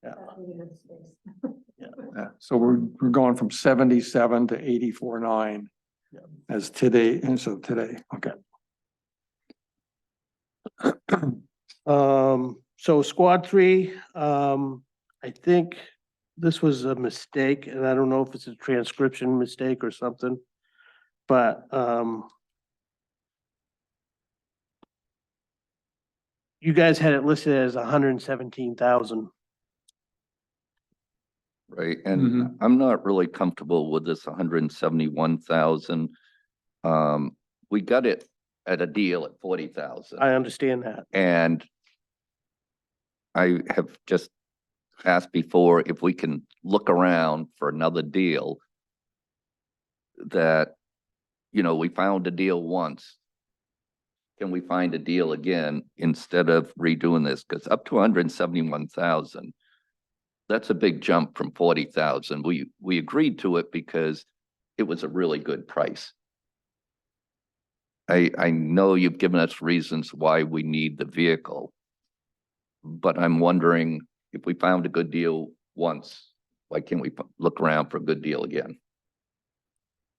Yeah. That we didn't have space. Yeah, so we're going from 77 to 84.9 Yeah. as today, and so today, okay. So squad 3, I think this was a mistake, and I don't know if it's a transcription mistake or something. But, you guys had it listed as 117,000. Right, and Mhm. I'm not really comfortable with this 171,000. We got it at a deal at 40,000. I understand that. And I have just asked before if we can look around for another deal that, you know, we found a deal once. Can we find a deal again instead of redoing this? Because up to 171,000, that's a big jump from 40,000. We agreed to it because it was a really good price. I know you've given us reasons why we need the vehicle, but I'm wondering if we found a good deal once, why can't we look around for a good deal again?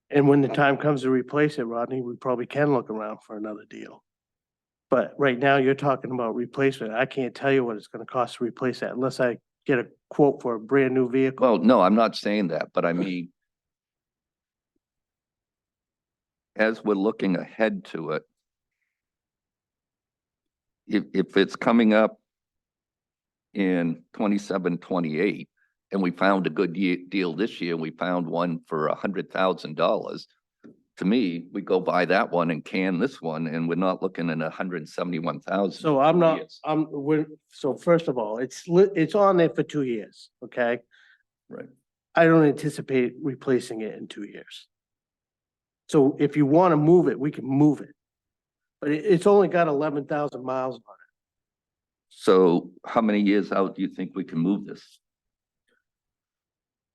And when the time comes to replace it, Rodney, we probably can look around for another deal. But right now, you're talking about replacement. I can't tell you what it's gonna cost to replace that unless I get a quote for a brand new vehicle. Well, no, I'm not saying that, but I mean, as we're looking ahead to it, if it's coming up in 27, 28, and we found a good deal this year, we found one for $100,000. To me, we go buy that one and can this one, and we're not looking at 171,000. So so first of all, it's on there for 2 years, okay? Right. I don't anticipate replacing it in 2 years. So if you wanna move it, we can move it. But it's only got 11,000 miles on it. So how many years out do you think we can move this?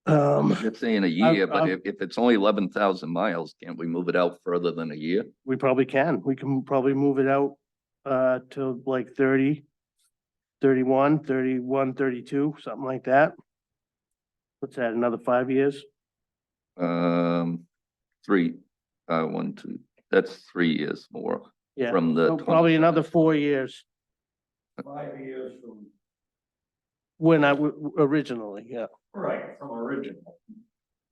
I'm just saying a year, but if it's only 11,000 miles, can't we move it out further than a year? We probably can. We can probably move it out to like 30, 31, 31, 32, something like that. What's that, another 5 years? 3, 1, 2, that's 3 years more Yeah, from the. so probably another 4 years 5 years from, when originally, yeah. right, from original.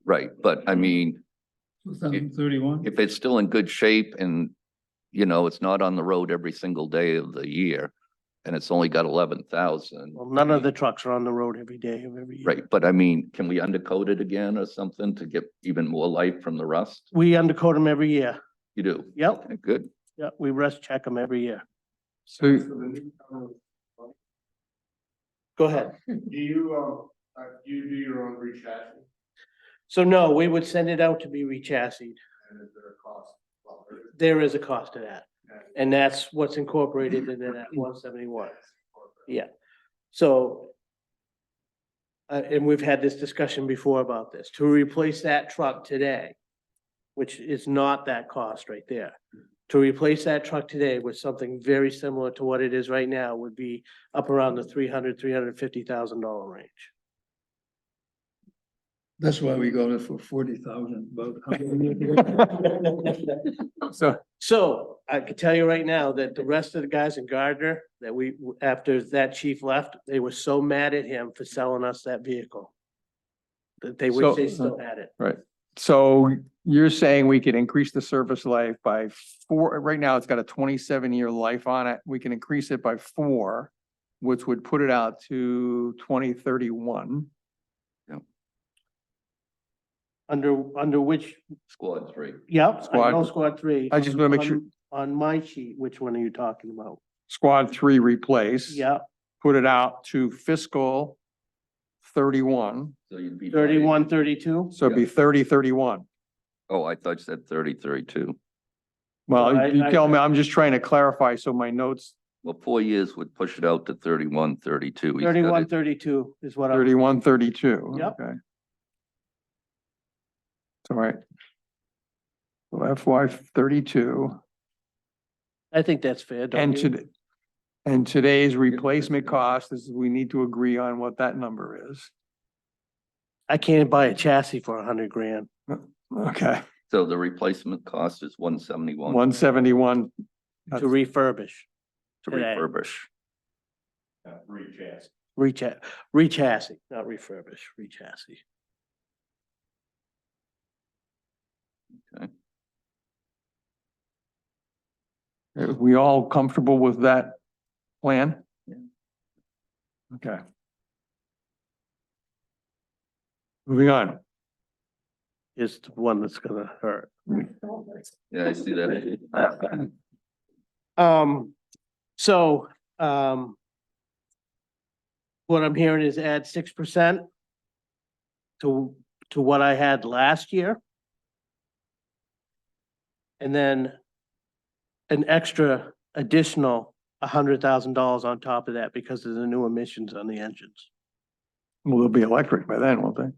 Right, but I mean, 2031? if it's still in good shape and, you know, it's not on the road every single day of the year, and it's only got 11,000. Well, none of the trucks are on the road every day of every year. Right, but I mean, can we undercoat it again or something to get even more life from the rust? We undercoat them every year. You do? Yep, Okay, good. yep, we rust check them every year. So Go ahead. Do you do your own rechassis? So no, we would send it out to be rechassied. And is there a cost? Well, There is a cost to that. And that's what's incorporated in that 171. Yeah, so. And we've had this discussion before about this, to replace that truck today, which is not that cost right there. To replace that truck today with something very similar to what it is right now would be up around the $350,000 range. That's why we got it for 40,000, but. So, I can tell you right now that the rest of the guys in Gardner, that after that chief left, they were so mad at him for selling us that vehicle. That they wish they still had it. right, so You're saying we could increase the service life by 4, right now it's got a 27-year life on it. We can increase it by 4, which would put it out to 2031. Under which, Squad 3. yep, I know Squad- squad 3. I just wanna make sure- On my sheet, which one are you talking about? Squad 3 replace. Yep, Put it out to fiscal 31, So you'd be. 31, 32. so it'd be 3031. Oh, I thought you said 30-32. Well, So you I- tell me, I'm just trying to clarify, so my notes, Well, 4 years would push it out to 31-32. He's got 31, it. 32 is what I'm, 3132. Yep. Okay. It's all right. So FY 32, I think that's fair, don't and you? today's replacement cost is, we need to agree on what that number is. I can't buy a chassis for 100 grand. Okay, So the replacement cost is 171 171. To refurbish, to today. refurbish. re-chassis, not refurbish, re-chassis. Are we all comfortable with that plan? Yeah. Okay. Moving on. Is the one that's gonna hurt. Yeah, I see that. So, what I'm hearing is add 6% to what I had last year. And then an extra additional $100,000 on top of that because of the new emissions on the engines. Well, they'll be electric by then, won't they?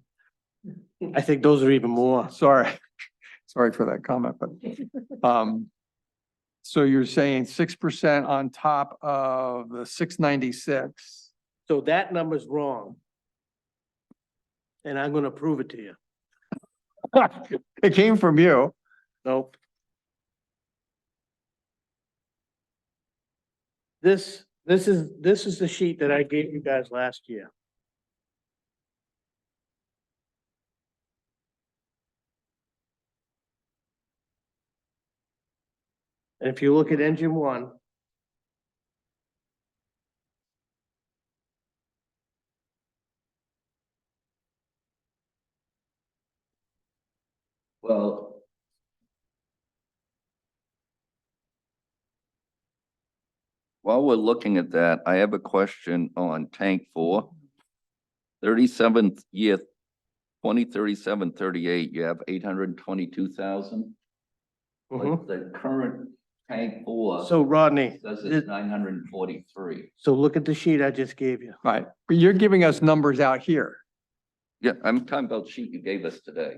I think those are even more. Sorry, sorry for that comment, but, so you're saying 6% on top of the 696? So that number's wrong. And I'm gonna prove it to you. It came from you. Nope. This is the sheet that I gave you guys last year. And if you look at engine 1, Well. While we're looking at that, I have a question on tank 4. 37th year, 2037-38, you have 822,000. mhm. But the current tank 4 So Rodney, says it's 943. so look at the sheet I just gave you. Right, but you're giving us numbers out here. Yeah, I'm talking about sheet you gave us today.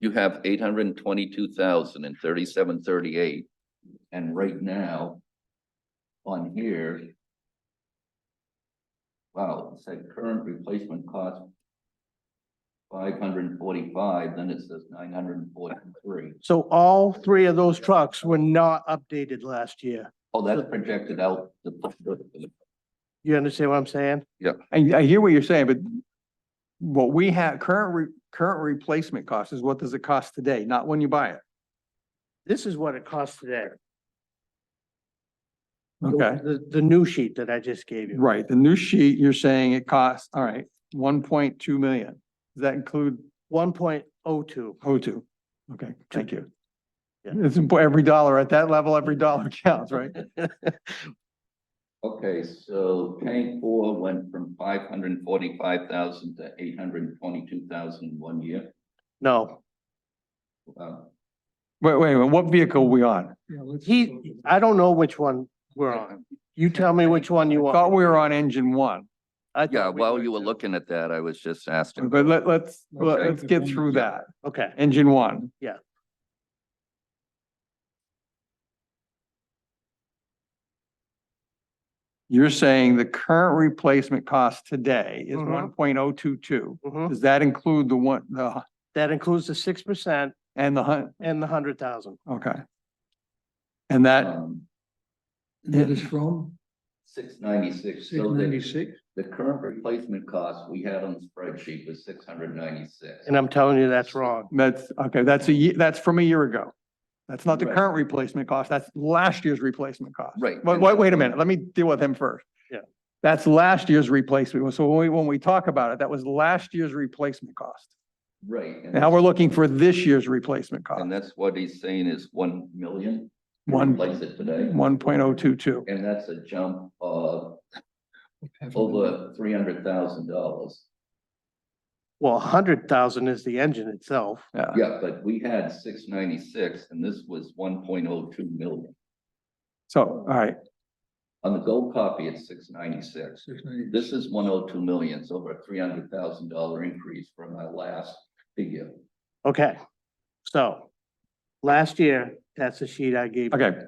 You have 822,000 in 37-38, and right now on here, wow, it said current replacement cost 545, then it says 943. So all 3 of those trucks were not updated last year. Oh, that's projected out. You understand what I'm saying? I hear what you're saying, but what we have, current replacement cost is what does it cost today, not when you buy it. This is what it costs today. Okay, The new sheet that I just gave you. right, the new sheet, you're saying it costs, all right, 1.2 million. Does that include 1.02. O2? Okay, thank you. Yeah. It's important, every dollar at that level, every dollar counts, right? Okay, so tank 4 went from 545,000 to 822,000 in 1 year. No, Wow. Wait, what vehicle are we on? I don't know which one we're on. You tell me which one you I thought want. we were on engine 1, I thought Yeah, we while were you were too. looking at that, I was just asking. but let's Okay. get through that. Okay, Engine 1. Yeah. You're saying the current replacement cost today is Mhm. 1.022. mhm. Does that include That includes the 6% and the and the 100,000. okay. And that, Um, And that is from 696. So the 696. The current replacement cost we had on the spreadsheet was 696. And I'm telling you, that's wrong. That's, okay, that's from a year ago. That's not the Right. current replacement cost. That's last year's replacement cost. Right. Wait a minute. Let me deal with him first. Yeah. That's last year's replacement. So when we talk about it, that was last year's replacement cost. Right. Now we're looking for this year's replacement cost, And that's what he's saying is 1 million. to One- Replace it today. 1.022. And that's a jump of over $300,000. Well, 100,000 is the engine itself. Yeah. Yeah, but we had 696 and this was 1.02 million. So, all right. On the gold copy, it's 696. 690. This is 102 million, it's over a $300,000 increase from my last figure. Okay. So last year, that's the sheet I gave. you. Okay.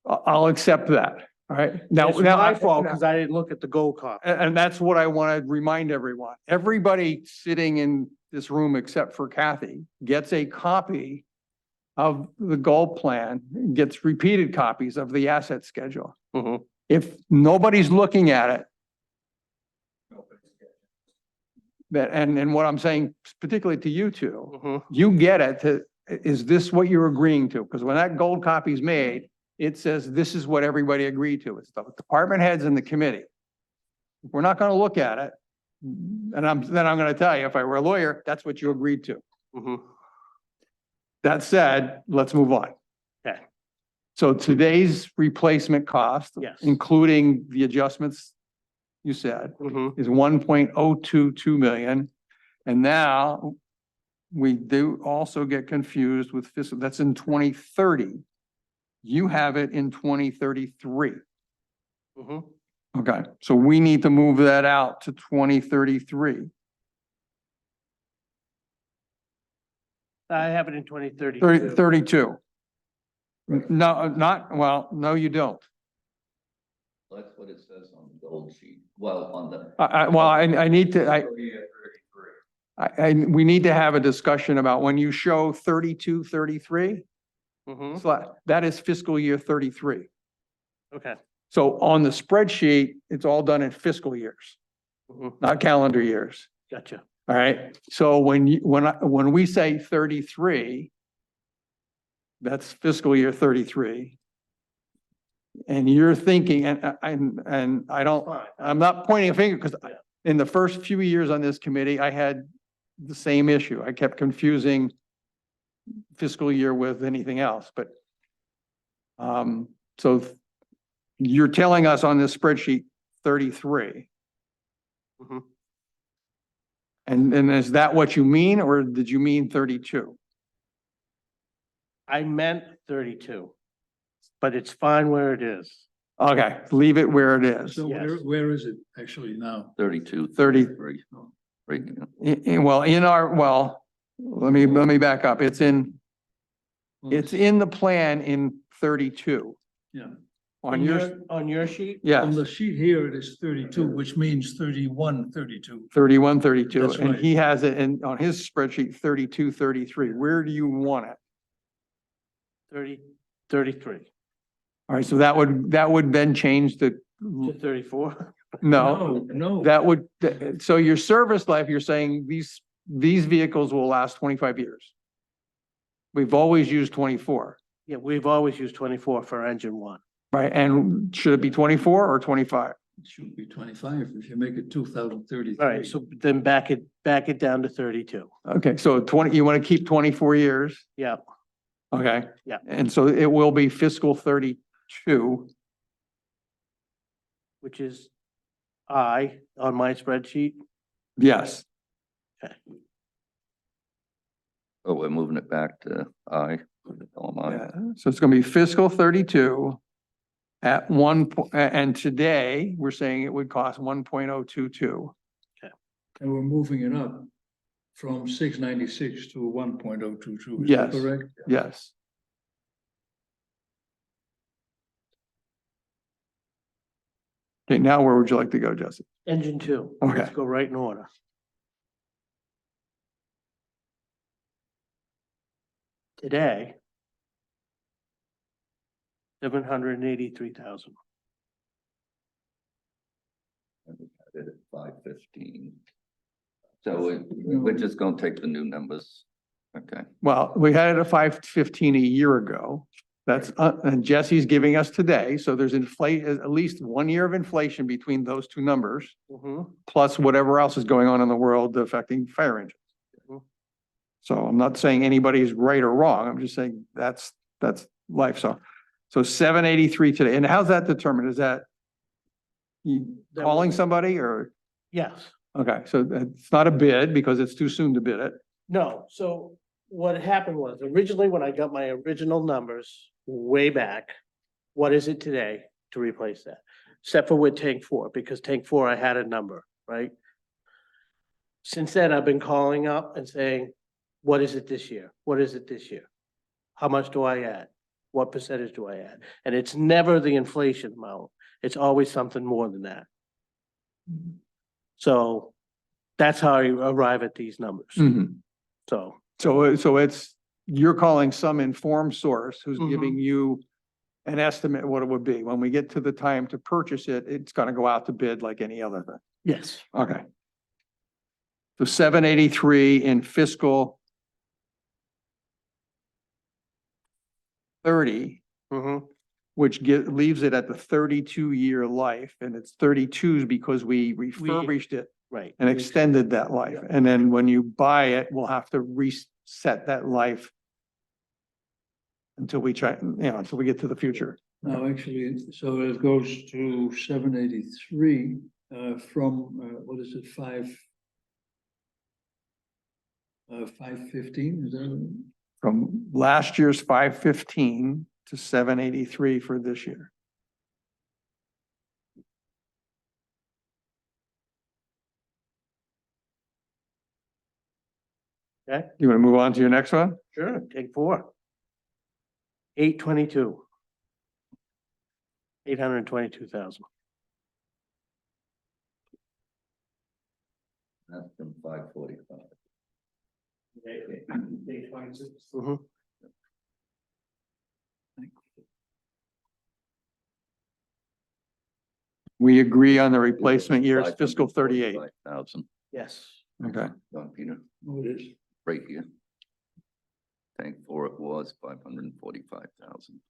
I'll accept that. All right. Now, It's now, my fault because I didn't look at the gold copy. and that's what I want to remind everyone. Everybody sitting in this room except for Kathy gets a copy of the goal plan, gets repeated copies of the asset schedule. Mhm. If nobody's looking at it, and what I'm saying particularly to you two, Mhm. you get it is this what you're agreeing to? Because when that gold copy is made, it says this is what everybody agreed to. It's the department heads and the committee. If we're not going to look at it, then I'm going to tell you, if I were a lawyer, that's what you agreed to. Mhm. That said, let's move on. Okay. So today's replacement cost, Yes. including the adjustments you said, Mhm. is 1.022 million. And now we do also get confused with fiscal, that's in 2030. You have it in 2033. Mhm. Okay, so we need to move that out to 2033. I have it in 30 2032. 32. No, no, you don't. That's what it says on the gold sheet. Well, on the. I need to, Fiscal year 33. we need to have a discussion about when you show 32, 33, Mhm. that is fiscal year 33. Okay. So on the spreadsheet, it's all done in fiscal years, Mhm. not calendar years. Gotcha. All right, so when we say 33, that's fiscal year 33. And you're thinking, and I don't, Fine. I'm not pointing a finger because in the first few years on this committee, I had the same issue. I kept confusing fiscal year with anything else, but so you're telling us on this spreadsheet 33. Mhm. And is that what you mean, or did you mean 32? I meant 32, but it's fine where it is. Okay, leave it where it is. So Yes. where is it actually now? 32, 30. 33. Right, Well, let me back up. It's in the plan in 32. Yeah. On yours, On your sheet? On the yes, sheet here, it is 32, which means 31, 32. 31, 32, That's and right. he has it on his spreadsheet, 32, 33. Where do you want it? 33 All right, so that would then change the, to 34. no, No. that would, so your service life, you're saying these vehicles will last 25 years. We've always used 24, Yeah, we've always used 24 for engine one. right? And should it be 24 or 25? It should be 25 if you make it 2033. All right, so then back it down to 32. Okay, so 20, you want to keep 24 years? Yeah, Okay. Yeah. And so it will be fiscal 32. which is on my spreadsheet. Yes. Oh, we're moving it back to I. Yeah. So it's going to be fiscal 32 at and today we're saying it would cost 1.022. And we're moving it up from 696 to 1.022. Is Yes. that correct? Yes. Okay, now where would you like to go, Jesse? Engine two. Okay. Let's go right in order. Today, 783,000. bid at 515. So we're just gonna take the new numbers. Okay, Well, we had it at 515 a year ago. That's, and Jesse's giving us today, so there's at least 1 year of inflation between those two numbers, Mhm. plus whatever else is going on in the world affecting fire engines. Mhm. So I'm not saying anybody's right or wrong, I'm just saying that's life, so 783 today, and how's that determined? Is that you That calling was- somebody or, Yes. okay, so it's not a bid because it's too soon to bid it. No, so what happened was originally when I got my original numbers way back, what is it today to replace that? Except for with tank four, because tank four I had a number, right? Since then, I've been calling up and saying, what is it this year? What is it this year? How much do I add? What percentage do I add? And it's never the inflation amount. It's always something more than that. So that's how I arrive at these numbers. Mhm. So, So it's, you're calling some informed source who's Mhm. giving you an estimate of what it would be. When we get to the time to purchase it, it's gonna go out to bid like any other thing. yes, Okay. So 783 in fiscal 30, mhm, which leaves it at the 32-year life, and it's 32s because we refurbished it right. and extended that life. And then when you buy it, we'll have to reset that life until we until we get to the future. Now, actually, so it goes to 783, from, what is it, 515, is that? From last year's 515 to 783 for this year. Okay, You want to move on to your next one? sure, take four. 822. 822,000. that's from 545. Mhm. We agree on the replacement year's fiscal 38. 545,000. Yes, Okay. Don Peter, Oh, it is. right here. Tank four, it was 545,000.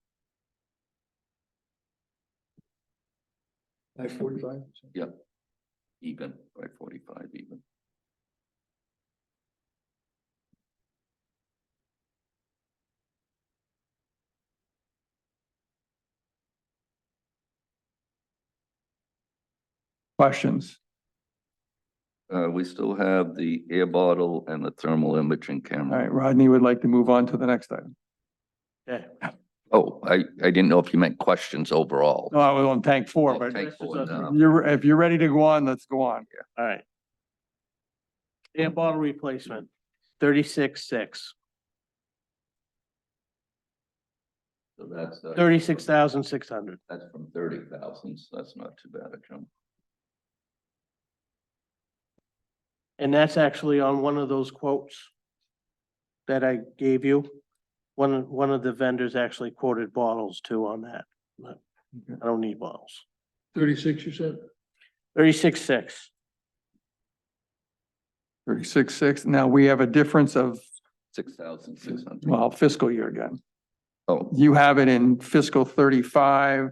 545? Yep. Even, 545 even. Questions? We still have the air bottle and the thermal imaging All camera. right, Rodney would like to move on to the next item. okay. Oh, I didn't know if you meant questions overall. No, I was on tank four, Oh, but tank four, no. if you're ready to go on, let's go on. All right. Air bottle replacement, 36,600, So that's. 36,600. That's from 30,000, so that's not too bad a jump. And that's actually on one of those quotes that I gave you. One of the vendors actually quoted bottles too on that. But I don't need bottles. 36, you said? 36,600. 36.6. Now we have a difference of, 6,600. well, fiscal year again. Oh, You have it in fiscal 35.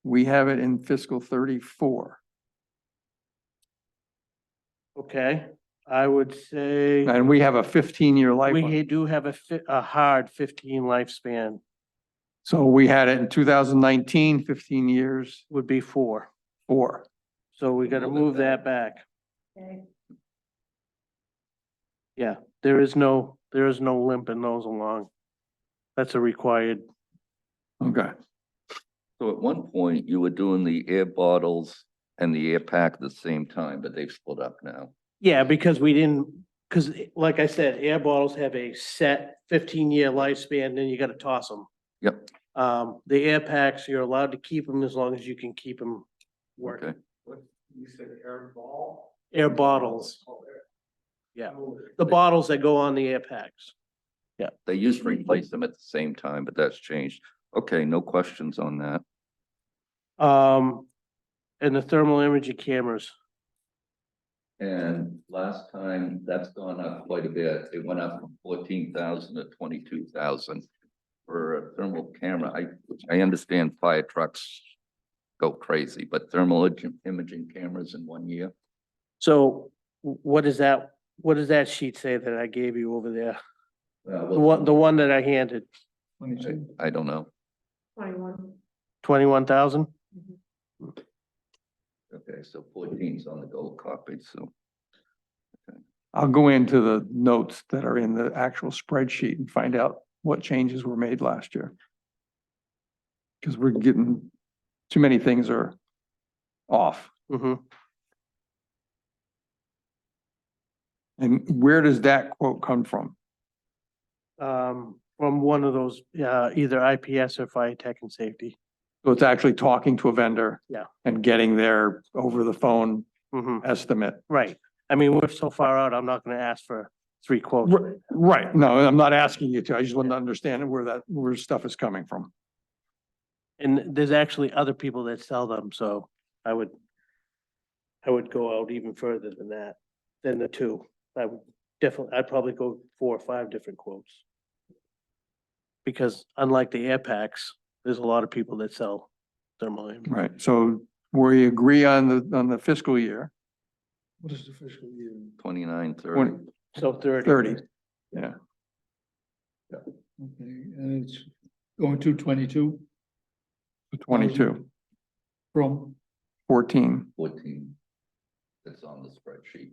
We have it in fiscal 34. Okay, I would say And we have a 15-year life. on it. we do have a hard 15 lifespan, So we had it in 2019, 15 years, would be 4. 4. So we gotta Move it move that back. Yeah, there is no limping those along. That's a required, Okay. so at one point you were doing the air bottles and the air pack at the same time, but they've split up now. yeah, because we didn't, because like I said, air bottles have a set 15-year lifespan, then you gotta toss them. Yep, The air packs, you're allowed to keep them as long as you can keep them working. okay. You said air ball? Air bottles, Oh, there. yeah, the bottles that go on the air packs. They used to replace them at the same time, but that's changed. Okay, no questions on that. And the thermal imaging cameras. And last time, that's gone up quite a bit. It went up from 14,000 to 22,000 for a thermal camera. I understand fire trucks go crazy, but thermal imaging cameras in 1 year? So what does that sheet say that I gave you over there? Well, The one that I handed, 22. I don't know. 21. 21,000? Okay, so 14's on the gold copy, so. I'll go into the notes that are in the actual spreadsheet and find out what changes were made last year. Because we're getting, too many things are off. Mm-hmm. And where does that quote come from? From one of those, either IPS or Fire Tech and Safety. So it's actually talking to a vendor. Yeah. And getting their over the phone Mm-hmm. estimate. Right. I mean, we're so far out, I'm not gonna ask for 3 quotes. Right, no, I'm not asking you to, I just want to understand where stuff is coming from. And there's actually other people that sell them, so I would go out even further than that, than the 2. I'd probably go 4 or 5 different quotes. Because unlike the air packs, there's a lot of people that sell thermal imaging. Right, so we agree on the fiscal year, What is the fiscal year? 29, 30. 20 So 30. 30, yeah, Okay, and it's going to 22 22, from, 14. 14. That's on the spreadsheet.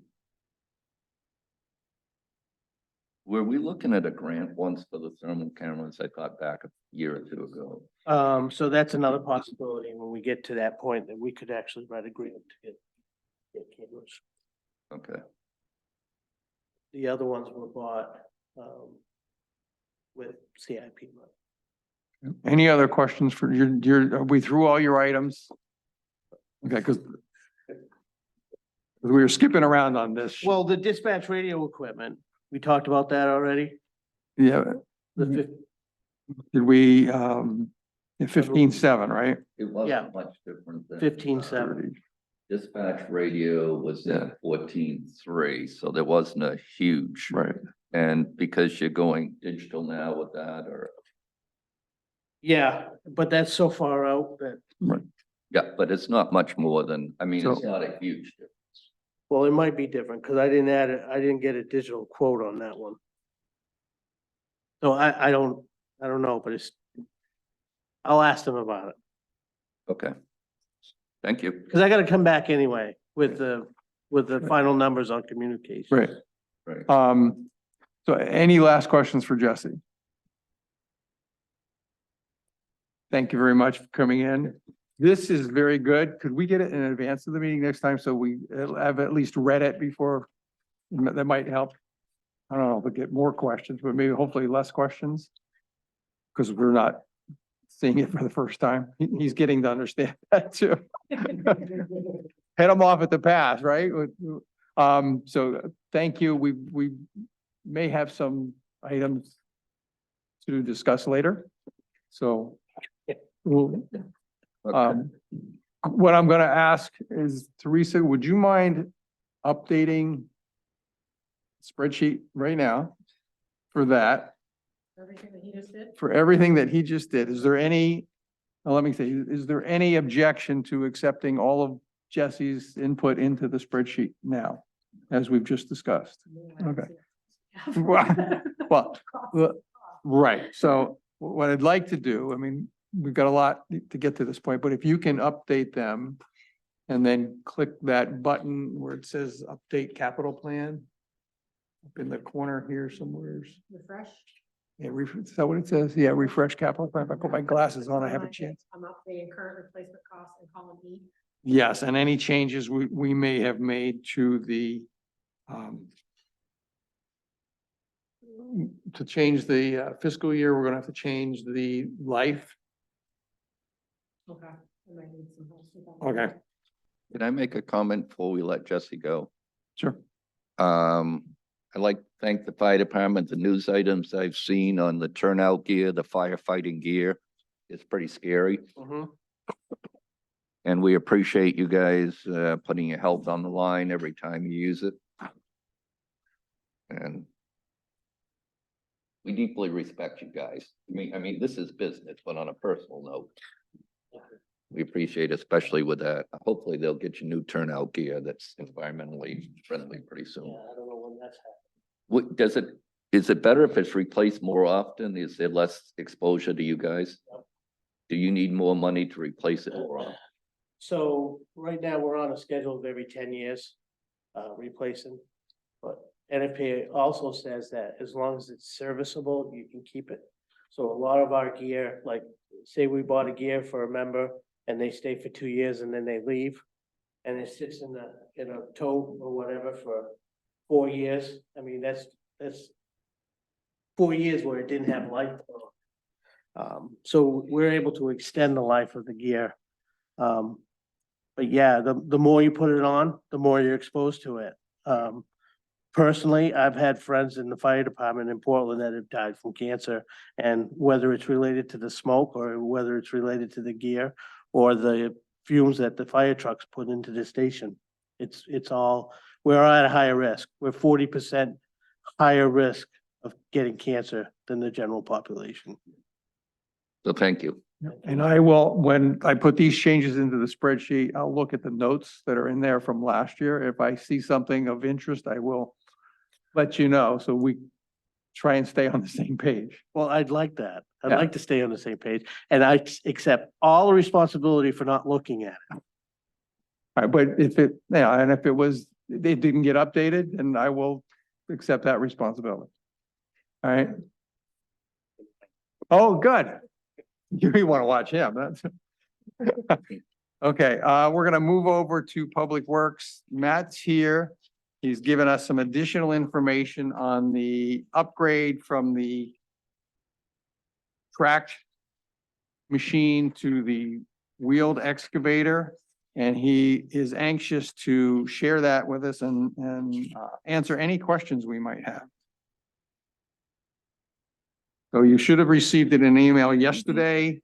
Were we looking at a grant once for the thermal cameras? I thought back a year or 2 ago. So that's another possibility when we get to that point that we could actually write a grant to get cameras. Okay. The other ones were bought, with CIP money. Any other questions for are we through all your items? Okay, because we were skipping around on this. Well, the dispatch radio equipment, we talked about that already. Yeah, The fif- did we, 15.7, right? It Yeah. wasn't much different than. 15.7. Dispatch radio was Yeah. at 14.3, so there wasn't a huge. Right, And because you're going digital now with that, or, Yeah, but that's so far out that, yeah, but it's not much more than, I mean, it's So- not a huge difference. well, it might be different because I didn't get a digital quote on that one. So I don't know, but I'll ask them about it. Okay. Thank you. Cause I gotta come back anyway with the final numbers on communication. right. Right. So any last questions for Jesse? Thank you very much for coming in. This is very good. Could we get it in advance of the meeting next time so we have at least read it before? That might help. I don't know if we get more questions, but maybe hopefully less questions. Because we're not seeing it for the first time. He's getting to understand that too. Head him off at the pass, right? So thank you. We may have some items to discuss later. So we'll, Okay. what I'm gonna ask is, Teresa, would you mind updating spreadsheet right now for that, Everything that he just did. for everything that he just did? Is there any, let me say, is there any objection to accepting all of Jesse's input into the spreadsheet now, as we've just discussed? Okay. Well, right. So what I'd like to do, I mean, we've got a lot to get to this point, but if you can update them and then click that button where it says update capital plan up in the corner here somewhere. Refresh. Yeah, is that what it says? Yeah, refresh capital plan. If I put my glasses on, I have a chance. I'm updating current replacement costs in column E. Yes, and any changes we may have made to the to change the fiscal year, we're gonna have to change the life. Okay. I might need some help with that. Okay, Can I make a comment before we let Jesse go? sure. I'd like to thank the fire department, the news items I've seen on the turnout gear, the firefighting gear. It's pretty scary. Mhm. And we appreciate you guys, putting your health on the line every time you use it. And we deeply respect you guys. I mean, this is business, but on a personal note. We appreciate, especially with that. Hopefully they'll get you new turnout gear that's environmentally friendly pretty Yeah, soon. I don't know when that's happening. What, is it better if it's replaced more often? Is there less exposure to you guys? Do you need more money to replace it more often? So right now, we're on a schedule of every 10 years, replacing. But NFPA also says that as long as it's serviceable, you can keep it. So a lot of our gear, like say we bought a gear for a member and they stay for 2 years and then they leave. And it sits in a tow or whatever for 4 years. I mean, that's 4 years where it didn't have life. So we're able to extend the life of the gear. But yeah, the more you put it on, the more you're exposed to it. Personally, I've had friends in the fire department in Portland that have died from cancer. And whether it's related to the smoke or whether it's related to the gear or the fumes that the fire trucks put into the station, it's all, we're at a higher risk. We're 40% higher risk of getting cancer than the general population. So thank you. And I will, when I put these changes into the spreadsheet, I'll look at the notes that are in there from last year. If I see something of interest, I will let you know, so we try and stay on the same page. Well, I'd like that. I'd Yeah. like to stay on the same page, and I accept all the responsibility for not looking at it. All right, but if it, yeah, and if it didn't get updated, then I will accept that responsibility. All right. Oh, good. You want to watch him, that's. Okay, we're gonna move over to Public Works. Matt's here. He's given us some additional information on the upgrade from the tracked machine to the wheeled excavator. And he is anxious to share that with us and answer any questions we might have. So you should have received it in an email yesterday.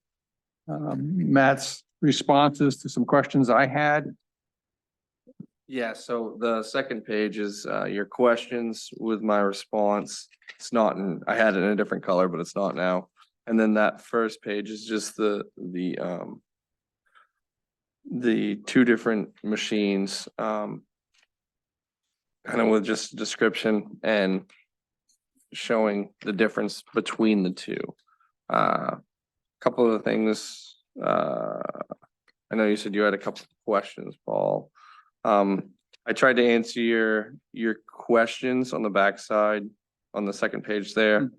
Matt's responses to some questions I had. Yeah, so the second page is your questions with my response. It's not in, I had it in a different color, but it's not now. And then that first page is just the two different machines, kind of with just description and showing the difference between the two. Couple of things, I know you said you had a couple of questions, Paul. I tried to answer your questions on the backside on the second page there.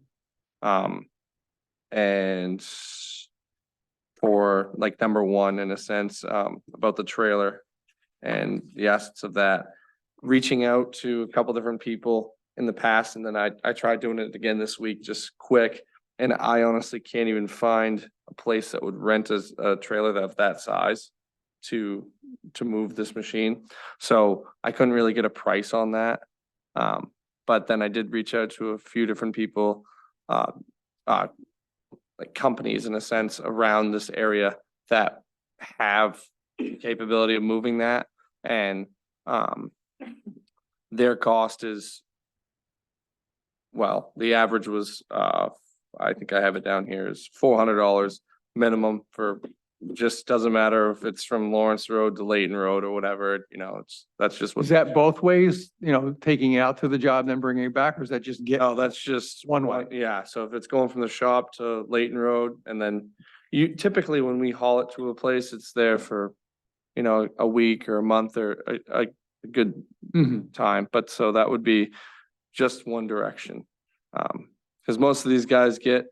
And for like number one, in a sense, about the trailer and the assets of that, reaching out to a couple different people in the past, and then I tried doing it again this week, just quick. And I honestly can't even find a place that would rent a trailer of that size to move this machine. So I couldn't really get a price on that. But then I did reach out to a few different people, like companies in a sense around this area that have the capability of moving that. And their cost is, well, the average was, I think I have it down here, is $400 minimum for, just doesn't matter if it's from Lawrence Road to Layton Road or whatever, that's just what. Is that both ways, taking it out to the job, then bringing it back, or is that just get? No, that's just One way. Yeah, so if it's going from the shop to Layton Road, and then typically when we haul it to a place, it's there for, a week or a month or a good Mhm. time, but so that would be just one direction. Because most of these guys get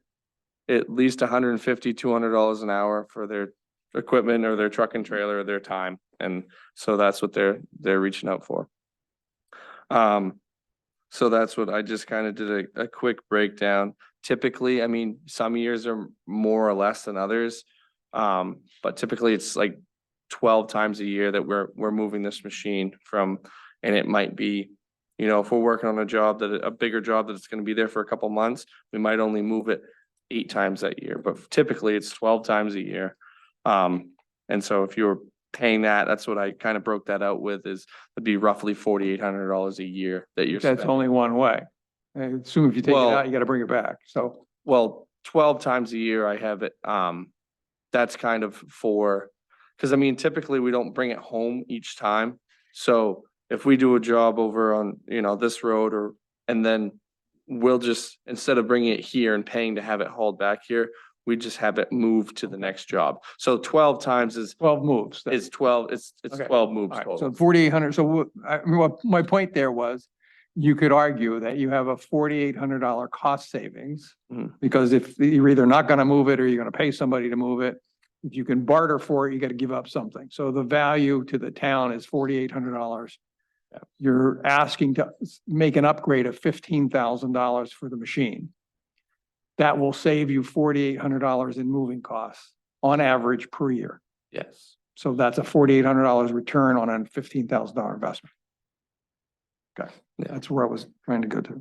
at least $150, $200 an hour for their equipment or their truck and trailer or their time. And so that's what they're reaching out for. So that's what I just kind of did a quick breakdown. Typically, I mean, some years are more or less than others. But typically it's like 12 times a year that we're moving this machine from, and it might be, if we're working on a bigger job that it's going to be there for a couple months, we might only move it 8 times that year, but typically it's 12 times a year. And so if you're paying that, that's what I kind of broke that out with, is it'd be roughly $4,800 a year that you're That's spending. only one way. I assume if you take it Well- out, you gotta bring it back, so. Well, 12 times a year I have it, that's kind of for, because I mean, typically we don't bring it home each time. So if we do a job over on, this road and then we'll just, instead of bringing it here and paying to have it hauled back here, we just have it moved to the next job. So 12 times is 12 moves. is 12, it's Okay. 12 moves All right, total. so 4,800, so my point there was, you could argue that you have a $4,800 cost savings. Mhm. Because if you're either not gonna move it or you're gonna pay somebody to move it, if you can barter for it, you gotta give up something. So the value to the town is $4,800. You're asking to make an upgrade of $15,000 for the machine. That will save you $4,800 in moving costs on average per year. Yes. So that's a $4,800 return on a $15,000 investment. Okay, Yeah. that's where I was trying to go to.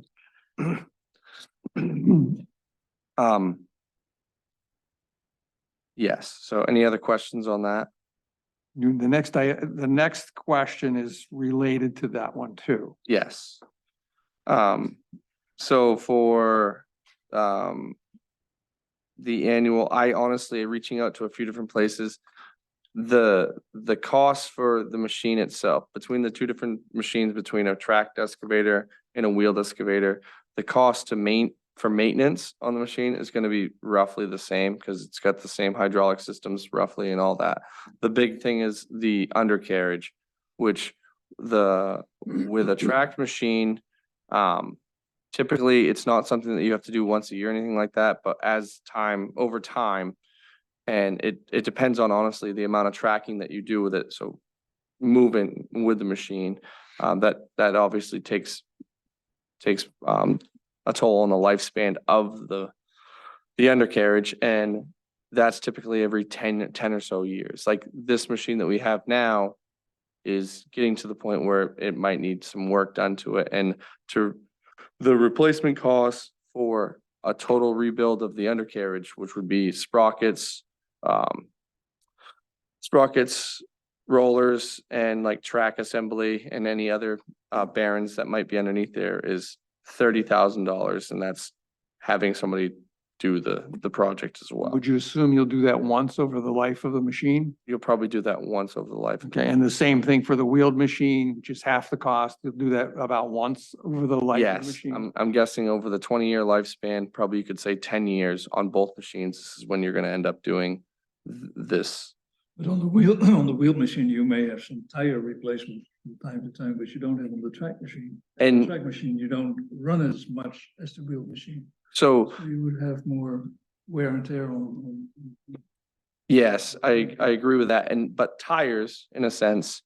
Yes. So any other questions on that? The next question is related to that one too. Yes. So for, the annual, I honestly, reaching out to a few different places, the cost for the machine itself, between the two different machines, between a tracked excavator and a wheeled excavator, the cost for maintenance on the machine is gonna be roughly the same, because it's got the same hydraulic systems roughly and all that. The big thing is the undercarriage, which with a tracked machine, typically it's not something that you have to do once a year or anything like that, but over time, and it depends on honestly the amount of tracking that you do with it. So moving with the machine, that obviously takes a toll on the lifespan of the undercarriage, and that's typically every 10 or so years. Like this machine that we have now is getting to the point where it might need some work done to it, and the replacement cost for a total rebuild of the undercarriage, which would be sprockets, rollers, and like track assembly and any other bearings that might be underneath there, is $30,000, and that's having somebody do the project as well. Would you assume you'll do that once over the life of the machine? You'll probably do that once over the life. Okay, and the same thing for the wheeled machine, which is half the cost. You'll do that about once over the life of the Yes, machine? I'm guessing over the 20-year lifespan, probably you could say 10 years on both machines. This is when you're gonna end up doing this. But on the wheel machine, you may have some tire replacement from time to time, but you don't have on the track machine. And- The track machine, you don't run it as much as the wheel machine. So So you would have more wear and tear on. yes, I agree with that. But tires, in a sense,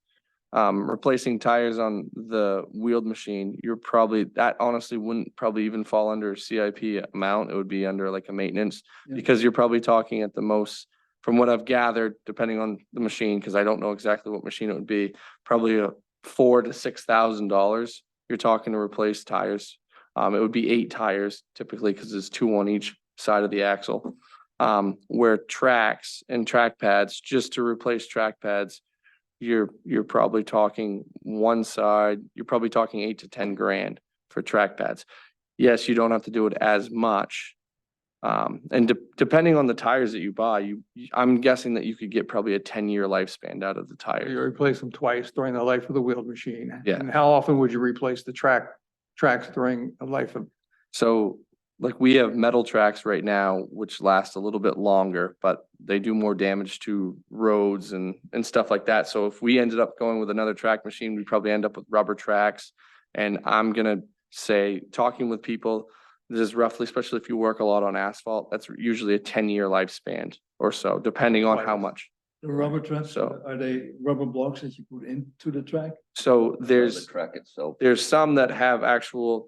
replacing tires on the wheeled machine, that honestly wouldn't probably even fall under CIP amount. It would be under like a maintenance, Yeah. because you're probably talking at the most, from what I've gathered, depending on the machine, because I don't know exactly what machine it would be, probably $4,000 to $6,000. You're talking to replace tires. It would be 8 tires typically, because there's 2 on each side of the axle. Where tracks and track pads, just to replace track pads, you're probably talking one side, you're probably talking 8 to 10 grand for track pads. Yes, you don't have to do it as much. And depending on the tires that you buy, I'm guessing that you could get probably a 10-year lifespan out of the You tires. replace them twice during the life of the wheeled machine. Yeah. And how often would you replace the tracks during the life of? So like we have metal tracks right now, which last a little bit longer, but they do more damage to roads and stuff like that. So if we ended up going with another track machine, we'd probably end up with rubber tracks. And I'm gonna say, talking with people, this is roughly, especially if you work a lot on asphalt, that's usually a 10-year lifespan or so, depending on how much. The rubber tracks, So- are they rubber blocks that you put into the track? So The there's track itself. some that have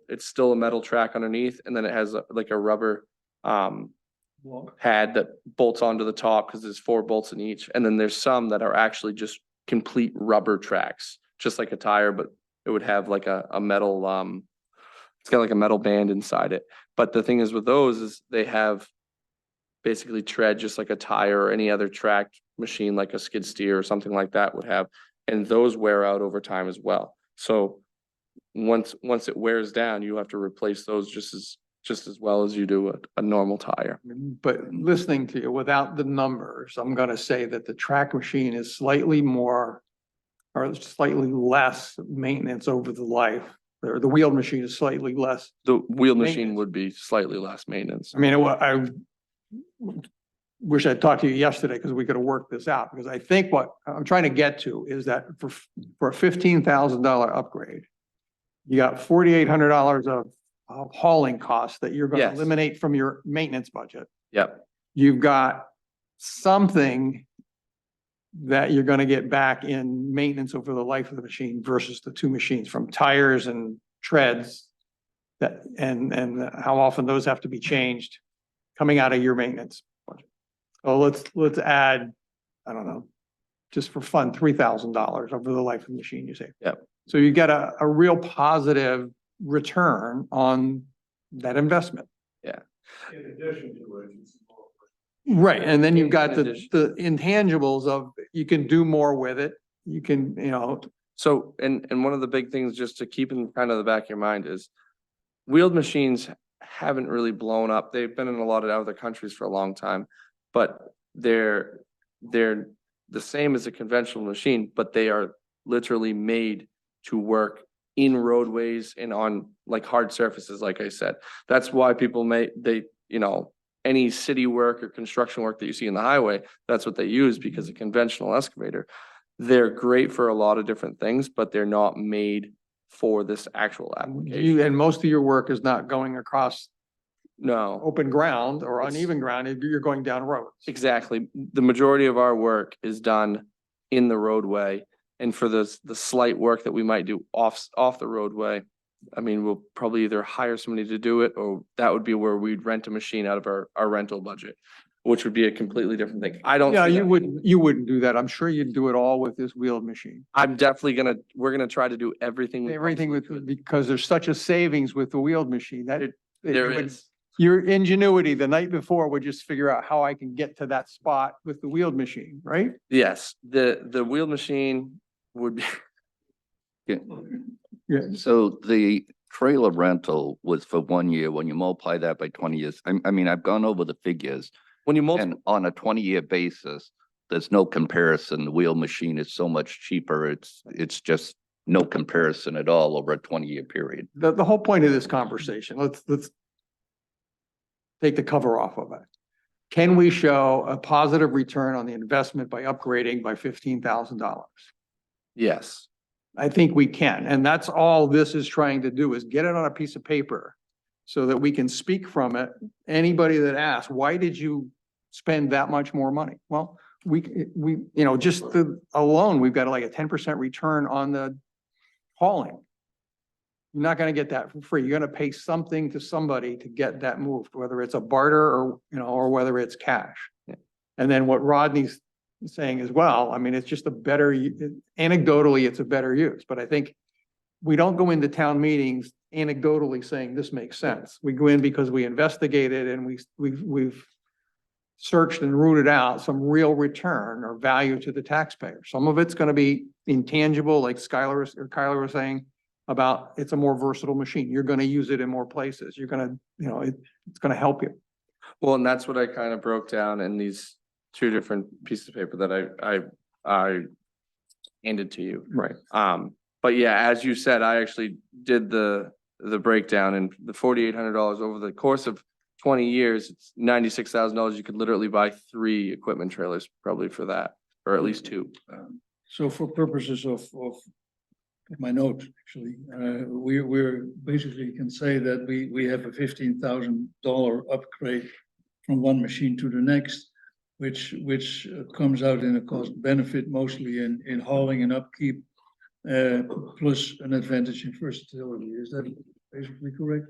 it's still a metal track underneath, and then it has like a rubber Block. pad that bolts onto the top, because there's 4 bolts in each. And then there's some that are actually just complete rubber tracks, just like a tire, but it would have like a metal, it's got like a metal band inside it. But the thing is with those is they have basically tread just like a tire or any other tracked machine like a skid steer or something like that would have. And those wear out over time as well. So once it wears down, you have to replace those just as well as you do a normal tire. But listening to you without the numbers, I'm gonna say that the track machine is slightly more or slightly less maintenance over the life. Or the wheeled machine is slightly less. The wheel machine Maintenance. would be slightly less maintenance. I mean, I wish I'd talked to you yesterday because we could have worked this out, because I think what I'm trying to get to is that for a $15,000 upgrade, you got $4,800 of hauling costs that you're going to Yes. eliminate from your maintenance budget. Yep. You've got something that you're gonna get back in maintenance over the life of the machine versus the two machines, from tires and treads. That, and how often those have to be changed coming out of your maintenance budget. So let's add, I don't know, just for fun, $3,000 over the life of the machine, you say. Yep. So you get a real positive return on that investment. In addition to it. Right, and then you've got In the addition. intangibles of, you can do more with it. You can, So, and one of the big things just to keep in kind of the back of your mind is wheeled machines haven't really blown up. They've been in a lot of other countries for a long time, but they're the same as a conventional machine, but they are literally made to work in roadways and on like hard surfaces, like I said. That's why people any city work or construction work that you see in the highway, that's what they use, because a conventional excavator, they're great for a lot of different things, but they're not made for this actual application. and most of your work is not going across No, open ground or It's- uneven ground, you're going down roads. exactly. The majority of our work is done in the roadway. And for the slight work that we might do off the roadway, I mean, we'll probably either hire somebody to do it, or that would be where we'd rent a machine out of our rental budget, which would be a completely different thing. I don't. Yeah, see you that- wouldn't do that. I'm sure you'd do it all with this wheeled machine. I'm definitely we're gonna try to do everything. we Everything possibly with, could. because there's such a savings with the wheeled machine that it There would- is. Your ingenuity the night before would just figure out how I can get to that spot with the wheeled machine, right? Yes, the wheeled machine would be, Yeah. So the trailer rental was for 1 year. When you multiply that by 20 years, I mean, I've gone over the figures. when you multiply. And on a 20-year basis, there's no comparison. The wheel machine is so much cheaper. It's just no comparison at all over a 20-year period. The whole point of this conversation, let's take the cover off of it. Can we show a positive return on the investment by upgrading by $15,000? Yes. I think we can, and that's all this is trying to do, is get it on a piece of paper so that we can speak from it. Anybody that asks, why did you spend that much more money? Well, just alone, we've got like a 10% return on the hauling. You're not gonna get that for free. You're gonna pay something to somebody to get that moved, whether it's a barter or whether it's cash. Yeah. And then what Rodney's saying as well, I mean, it's just anecdotally, it's a better use, but I think we don't go into town meetings anecdotally saying this makes sense. We go in because we investigated and we've searched and rooted out some real return or value to the taxpayer. Some of it's gonna be intangible, like Kyler was saying, about it's a more versatile machine. You're gonna use it in more places. You're gonna, it's gonna help you. Well, and that's what I kind of broke down in these two different pieces of paper that I handed to you. Right. But yeah, as you said, I actually did the breakdown, and the $4,800 over the course of 20 years, it's $96,000. You could literally buy 3 equipment trailers probably for that, or at least 2. So for purposes of my note, actually, we're basically can say that we have a $15,000 upgrade from one machine to the next, which comes out in a cost benefit mostly in hauling and upkeep, plus an advantage in versatility. Is that basically correct?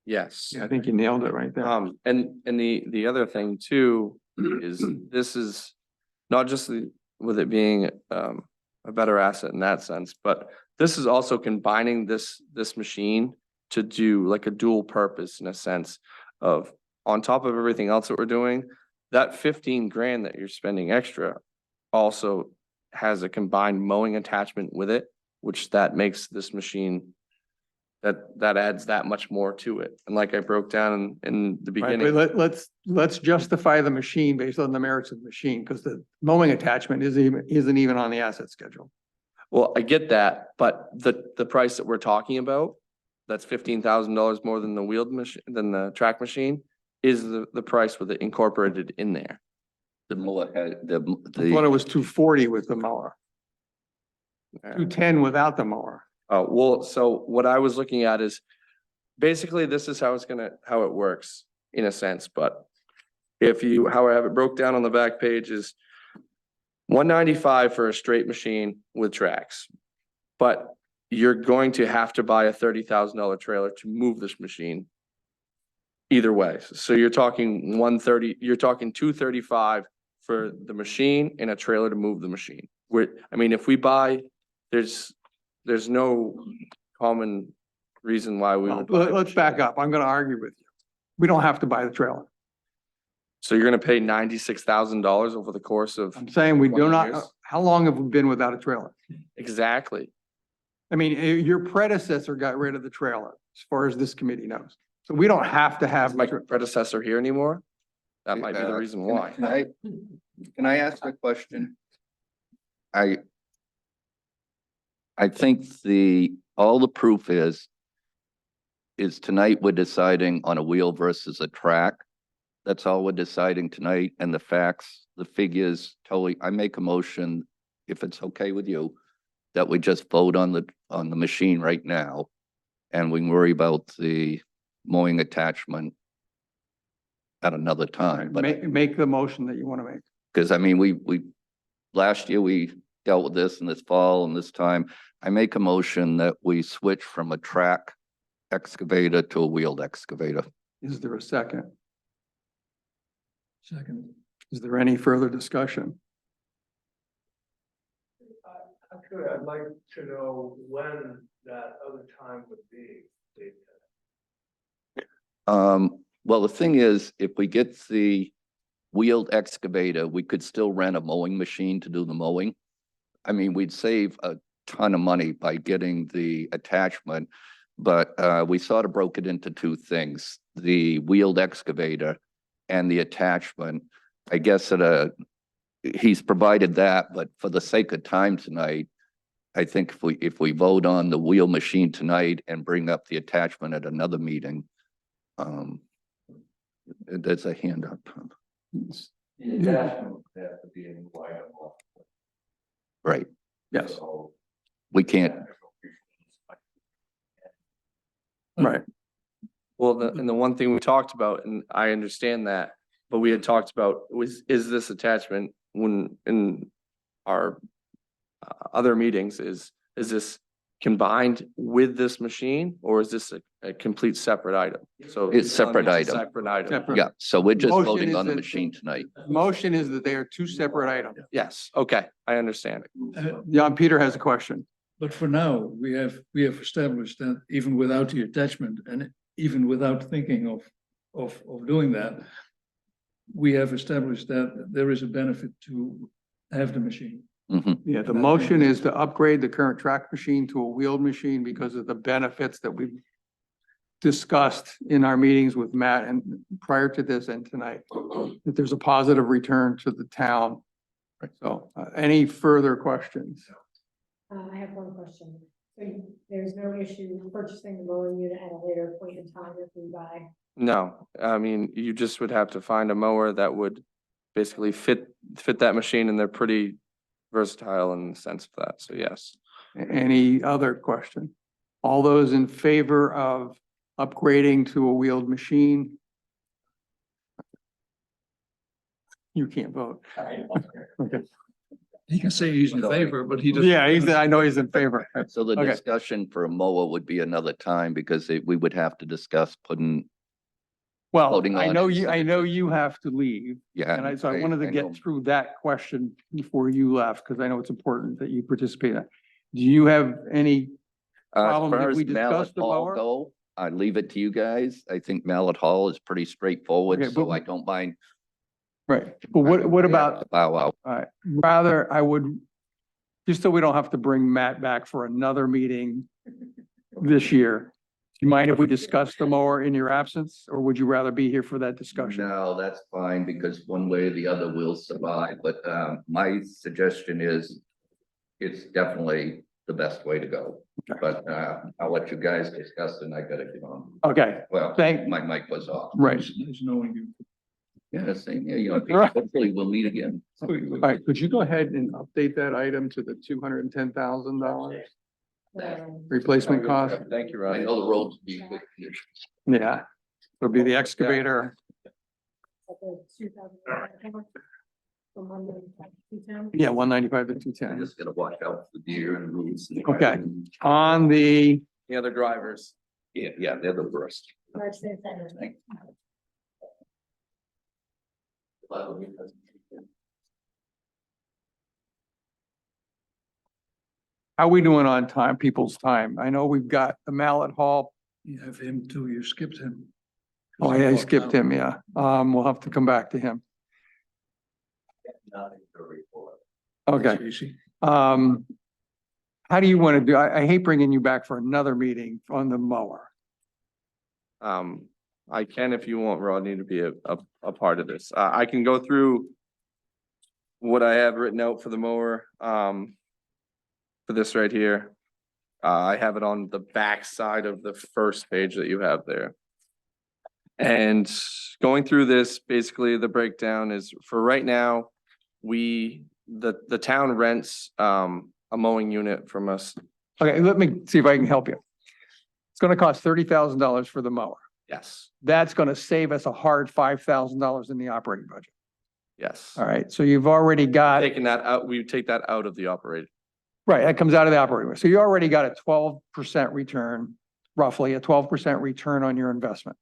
Yes. Yeah, I think you nailed it right there. And the other thing too is this is not just with it being a better asset in that sense, but this is also combining this machine to do like a dual purpose in a sense of on top of everything else that we're doing, that 15 grand that you're spending extra also has a combined mowing attachment with it, which that makes this machine, that adds that much more to it. And like I broke down in the Right, beginning. but let's justify the machine based on the merits of the machine, because the mowing attachment isn't even on the asset schedule. Well, I get that, but the price that we're talking about, that's $15,000 more than the wheeled machine, than the track machine, is the price with it incorporated in there. The mower had, I thought it was 240 with the mower, Yeah. 210 without the mower. Oh, well, so what I was looking at is basically this is how how it works in a sense, but how I have it broke down on the back page is 195 for a straight machine with tracks. But you're going to have to buy a $30,000 trailer to move this machine. Either way. So you're talking 130, you're talking 235 for the machine and a trailer to move the machine. I mean, if we buy, there's no common reason why we would. buy a Let's back machine. up. I'm gonna argue with you. We don't have to buy the trailer. So you're gonna pay $96,000 over the course of. I'm saying we do 20 not, years? how long have we been without a trailer? Exactly. I mean, your predecessor got rid of the trailer, as far as this committee knows. So we don't have to have. Is my predecessor here anymore? That might be the reason why. Can I ask a question? I think all the proof is tonight we're deciding on a wheel versus a track. That's all we're deciding tonight, and the facts, the figures, totally, I make a motion, if it's okay with you, that we just vote on the machine right now, and we can worry about the mowing attachment at another time, but Make the motion that you want to make. because I mean, we last year we dealt with this in this fall, and this time I make a motion that we switch from a track excavator to a wheeled excavator. Is there a second? Second. Is there any further discussion? Actually, I'd like to know when that other time would be. Well, the thing is, if we get the wheeled excavator, we could still rent a mowing machine to do the mowing. I mean, we'd save a ton of money by getting the attachment, but we sort of broke it into two things, the wheeled excavator and the attachment. I guess that he's provided that, but for the sake of time tonight, I think if we vote on the wheel machine tonight and bring up the attachment at another meeting, there's a hand up. The attachment would have to be in white. Right, Yes, So. we can't, right. Well, and the one thing we talked about, and I understand that, but we had talked about is this attachment when in our other meetings, is this combined with this machine, or is this a complete separate item? So It's separate a item. Separate item. Separate. yeah, so we're just Motion voting is on the that- machine tonight. Motion is that they are two separate items. Yes, okay, I understand. Jan Peter has a question. But for now, we have established that even without the attachment and even without thinking of doing that, we have established that there is a benefit to have the machine. Mhm. Yeah, the motion is to upgrade the current track machine to a wheeled machine because of the benefits that we've discussed in our meetings with Matt and prior to this and tonight, that there's a positive return to the town. So, any further questions? I have one question. So there's no issue purchasing the mowing unit at a later point in time if we buy. No, I mean, you just would have to find a mower that would basically fit that machine, and they're pretty versatile in the sense of that, so yes. Any other question? All those in favor of upgrading to a wheeled machine? You can't vote. Okay. He can say he's in favor, but he doesn't. Yeah, I know he's in favor. So the Okay. discussion for a mower would be another time because we would have to discuss putting, Well, Voting I on know it. you have to leave. yeah. And so I wanted to know. get through that question before you left, because I know it's important that you participate in that. Do you have any As problem far if as we mallet discuss the all mower? go, I leave it to you guys. I think Mallet Hall is pretty straightforward, Okay, so but- I don't mind. Right, but what about, Bow out. all right, rather, I would, just so we don't have to bring Matt back for another meeting this year. Do you mind if we discuss the mower in your absence, or would you rather be here for that discussion? No, that's fine, because one way or the other will survive, but, my suggestion is it's definitely the best way to go. Okay. But, I'll let you guys discuss and I gotta get on. Okay, Well, Thank- my mic was off. right. Nice knowing you. Yeah, same here, you know, Right. hopefully we'll meet again. All right, could you go ahead and update that item to the $210,000 replacement cost? Thank you, I Ronnie. know the roads will be in good condition. Yeah, it'll be the excavator. Yeah, 195 to I 210. just gotta watch out for deer and roots. Okay. On the, The other drivers. Yeah, they're the worst. how we doing on time, people's time? I know we've got the Mallet Hall. You have him too, you skipped him. Oh, yeah, I skipped him, yeah. We'll have to come back to him. Nothing to report. Okay. Easy. How do you want to do? I hate bringing you back for another meeting on the mower. I can, if you want Rodney to be a part of this. I can go through what I have written out for the mower, for this right here. I have it on the back side of the first page that you have there. And going through this, basically the breakdown is for right now, the town rents, a mowing unit from us. Okay, let me see if I can help you. It's going to cost $30,000 for the mower. Yes, That's going to save us a hard $5,000 in the operating budget. yes. All right, so you've already got, Taking that out, we take that out of the operating. right, that comes out of the operating. budget. So you already got a 12% return, roughly a 12% return on your investment.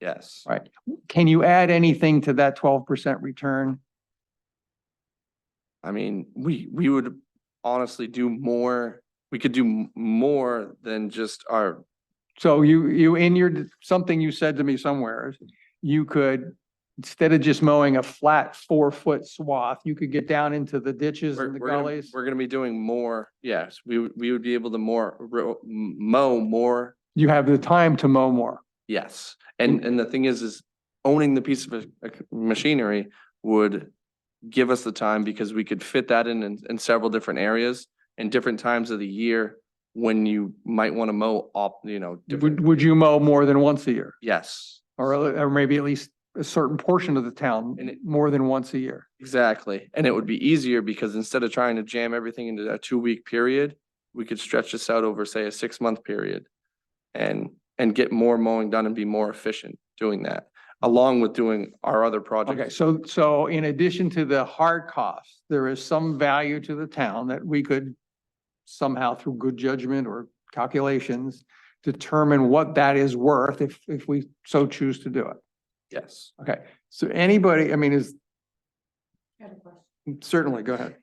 Yes. Right. Can you add anything to that 12% return? I mean, we would honestly do more. We could do more than just our, So you, in your, something you said to me somewhere, you could, instead of just mowing a flat 4-foot swath, you could get down into the ditches and the gullies. we're gonna be doing more. Yes, we would be able to mow more. You have the time to mow more. Yes. And the thing is owning the piece of machinery would give us the time because we could fit that in several different areas and different times of the year when you might want to mow up, different. Would you mow more than once a year? Yes, Or maybe at least a certain portion of the town And it- more than once a year? exactly. And it would be easier because instead of trying to jam everything into a 2-week period, we could stretch this out over, say, a 6-month period and get more mowing done and be more efficient doing that, along with doing our other projects. Okay, so in addition to the hard costs, there is some value to the town that we could somehow through good judgment or calculations, determine what that is worth if we so choose to do it. Yes. Okay, so anybody, I mean, is I have a question. certainly, go ahead.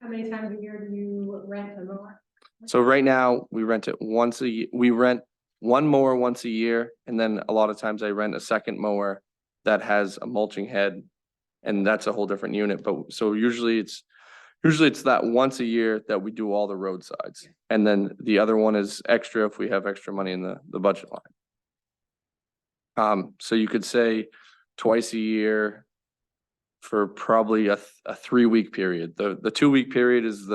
How many times a year do you rent a mower? So right now, we rent it once a year. We rent one mower once a year, and then a lot of times I rent a second mower that has a mulching head, and that's a whole different unit. But so usually it's that once a year that we do all the roadsides. And then the other one is extra if we have extra money in the budget line. So you could say twice a year for probably a 3-week period. The 2-week period is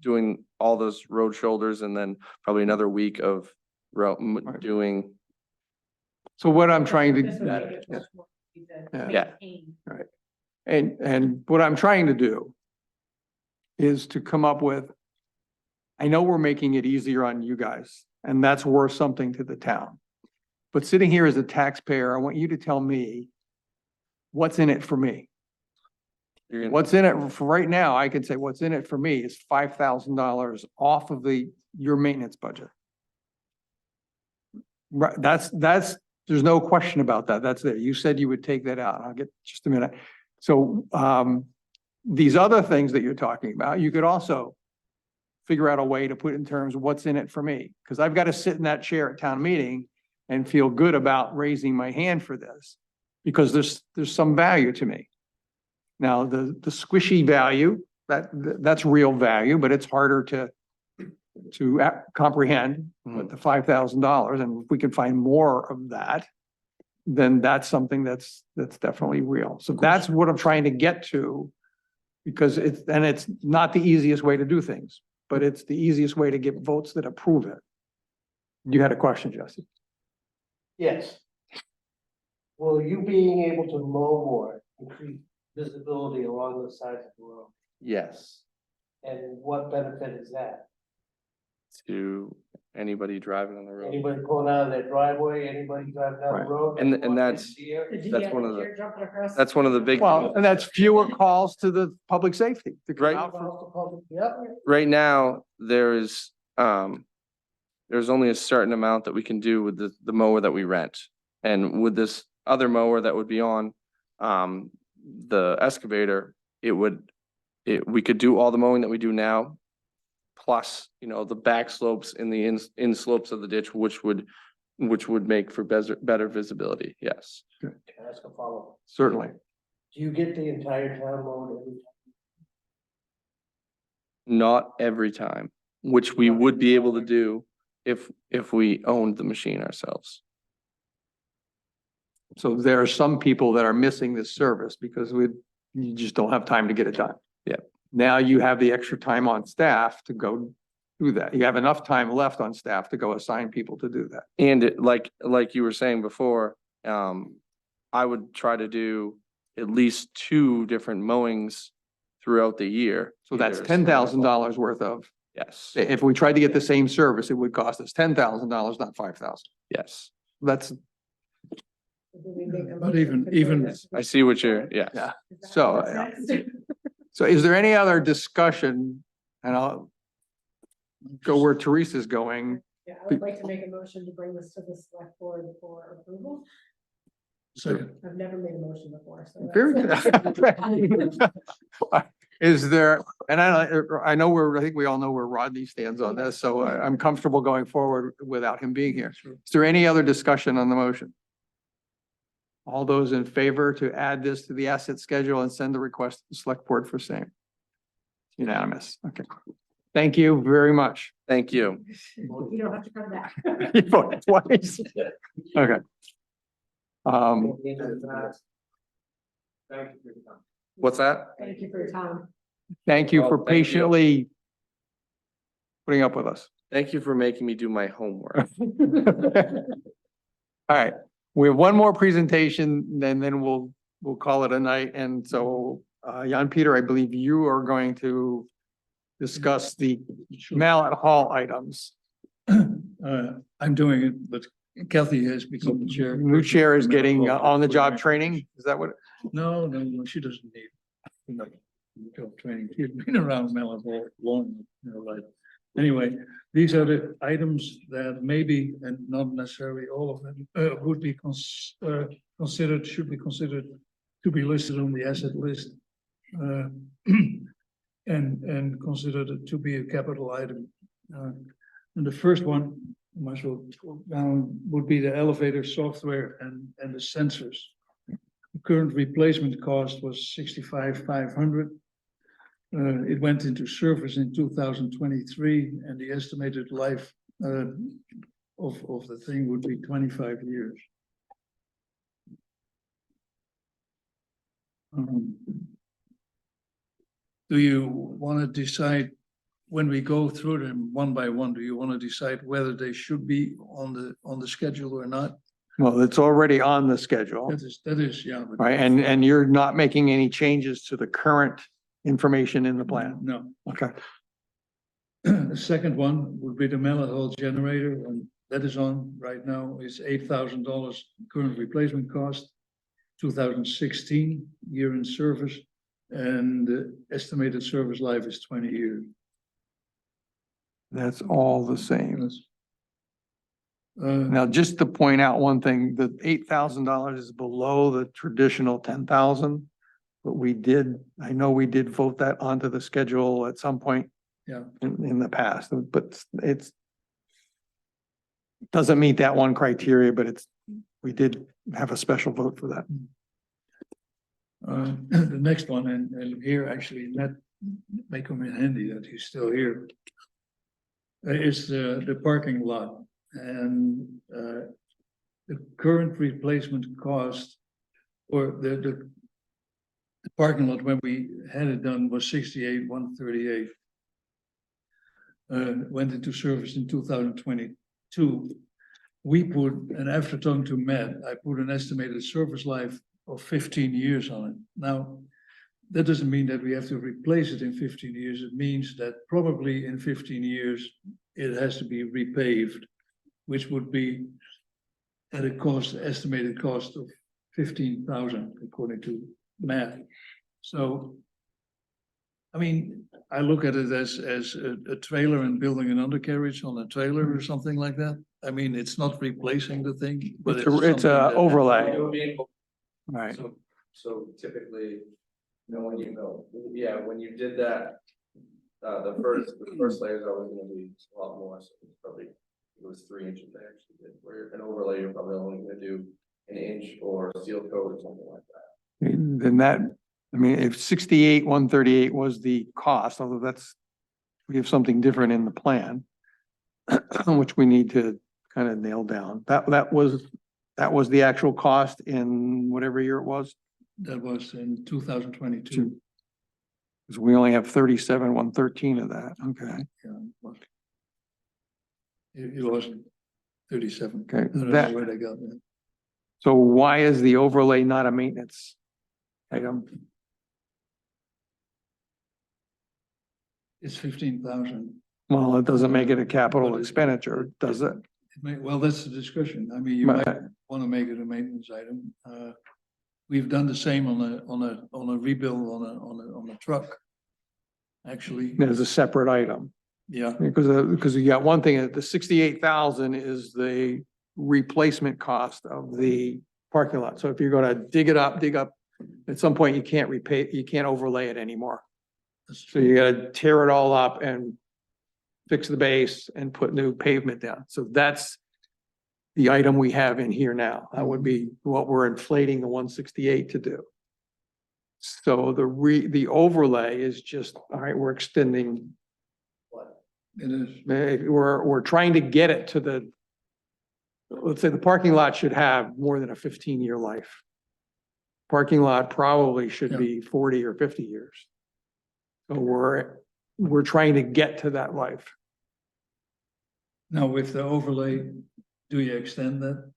doing all those road shoulders and then probably another week of doing, So what I'm trying This would to, make it much more easy to Yeah. maintain. and what I'm trying to do is to come up with, I know we're making it easier on you guys, and that's worth something to the town. But sitting here as a taxpayer, I want you to tell me what's in it for me. you're gonna, What's in it for right now, I could say what's in it for me is $5,000 off of your maintenance budget. Right, that's, there's no question about that. That's there. You said you would take that out. I'll get just a minute. So, these other things that you're talking about, you could also figure out a way to put in terms of what's in it for me. Because I've got to sit in that chair at town meeting and feel good about raising my hand for this, because there's some value to me. Now, the squishy value, that's real value, but it's harder to comprehend with the $5,000. And if we can find more of that, then that's something that's definitely real. So that's what I'm trying to get to, because it's not the easiest way to do things, but it's the easiest way to get votes that approve it. You had a question, Jesse? Yes. Will you being able to mow more increase visibility along the sides of the road? Yes, And what benefit is that? to anybody driving on the road. Anybody pulling out of their driveway, anybody driving down Right. the road? And anyone that's- deer? That's one of the- Jumping across. That's one of the big. Well, and that's fewer calls to the public safety to come Right. out for. Yep. Right now, there's only a certain amount that we can do with the mower that we rent. And with this other mower that would be on, the excavator, we could do all the mowing that we do now. Plus, the back slopes and the in slopes of the ditch, which would make for better visibility, yes. Can I ask a follow-up? Certainly. Do you get the entire town mowed every time? Not every time, which we would be able to do if we owned the machine ourselves. So there are some people that are missing this service because you just don't have time to get it done. Yeah. Now you have the extra time on staff to go do that. You have enough time left on staff to go assign people to do that. And like you were saying before, I would try to do at least 2 different mowings throughout the year. So that's Either- $10,000 worth of, Yes, if we tried to get the same service, it would cost us $10,000, not 5,000. yes. That's, But even- I see what you're, yes. Yeah. So is there any other discussion? And I'll go where Teresa's going. Yeah, I would like to make a motion to bring this to the select board for approval. Second. I've never made a motion before, so. Very that's- good. Is there, and I think we all know where Rodney stands on this, so I'm comfortable going forward without him being here. Is there any other discussion on the motion? All those in favor to add this to the asset schedule and send the request to the select board for same? Unanimous. Okay. Thank you very much. Thank you. You don't have to come back. You voted twice. Okay. Thank you for your time. What's that? Thank you for your time. Thank you for Well, thank you. patiently putting up with us. Thank you for making me do my homework. All right, we have one more presentation, then we'll call it a night. And so, Jan Peter, I believe you are going to discuss the Mallet Hall items. I'm doing it, but Kathy has become the chair. New chair is getting on-the-job training. Is that what? No, she doesn't need. Job training. She's been around Mellon long in her life. Anyway, these are the items that maybe, and not necessarily all of them, would be considered, should be considered to be listed on the asset list. And considered it to be a capital item. And the first one, might as well go down, would be the elevator software and the sensors. The current replacement cost was $65,500. It went into service in 2023, and the estimated life of the thing would be 25 years. Do you want to decide, when we go through them one by one, do you want to decide whether they should be on the schedule or not? Well, it's already on the schedule, That is, yeah. but- right? And you're not making any changes to the current information in the plan. No. Okay. The second one would be the Mallet Hall generator, and that is on right now, is $8,000 current replacement cost, 2016 year in service, and the estimated service life is 20 years. That's all the same. Yes. Now, just to point out one thing, the $8,000 is below the traditional 10,000. But I know we did vote that onto the schedule at some point. Yeah. In the past, but it's doesn't meet that one criteria, but we did have a special vote for that. The next one, and here actually, that may come in handy that he's still here. Is the parking lot, and the current replacement cost, or the parking lot when we had it done was 68,138. Went into service in 2022. We put, and after talking to Matt, I put an estimated service life of 15 years on it. Now, that doesn't mean that we have to replace it in 15 years. It means that probably in 15 years, it has to be repaved, which would be at a estimated cost of 15,000, according to Matt. So, I mean, I look at it as a trailer and building an undercarriage on a trailer or something like that. I mean, it's not replacing the thing, but It's a something that- overlay, It would be- right? So typically, when when you did that, the first layer is always gonna be a lot more, so it's probably, it was 3 inches there, where an overlay, you're probably only gonna do an inch or seal coat or something like that. Then that, I mean, if 68,138 was the cost, although we have something different in the plan, which we need to kind of nail down. That was the actual cost in whatever year it was. That was in 2022. Because we only have 37,113 of that. Okay. Yeah, well, it wasn't 37. Okay, I don't that- know where they got that. So why is the overlay not a maintenance item? It's 15,000. Well, it doesn't make it a capital expenditure, does it? Well, that's the discussion. I mean, you Right. might want to make it a maintenance item. We've done the same on a rebuild on a truck. Actually, As a separate item. yeah, Because you got one thing, the 68,000 is the replacement cost of the parking lot. So if you're gonna dig up, at some point you can't you can't overlay it anymore. that's So you gotta tear it all up and fix the base and put new pavement down. So that's the item we have in here now. That would be what we're inflating the 168 to do. So the overlay is just, all right, we're extending, it is. we're trying to get it to let's say the parking lot should have more than a 15-year life. Parking lot probably should Yeah. be 40 or 50 years. So we're trying to get to that life. Now with the overlay, do you extend that?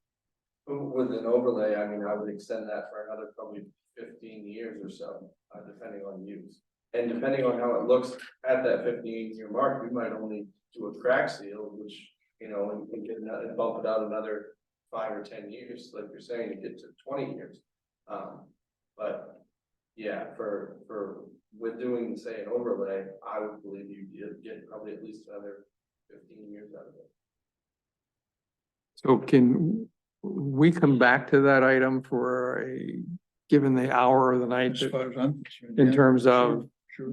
With an overlay, I mean, I would extend that for another probably 15 years or so, depending on use. And depending on how it looks at that 15-year mark, we might only do a crack seal, which, and get and bump it out another 5 or 10 years, like you're saying, to get to 20 years. But yeah, with doing, say, an overlay, I would believe you'd get probably at least another 15 years out of it. So can we come back to that item for given the hour of the night, As far as I'm concerned. in yeah, terms of Sure.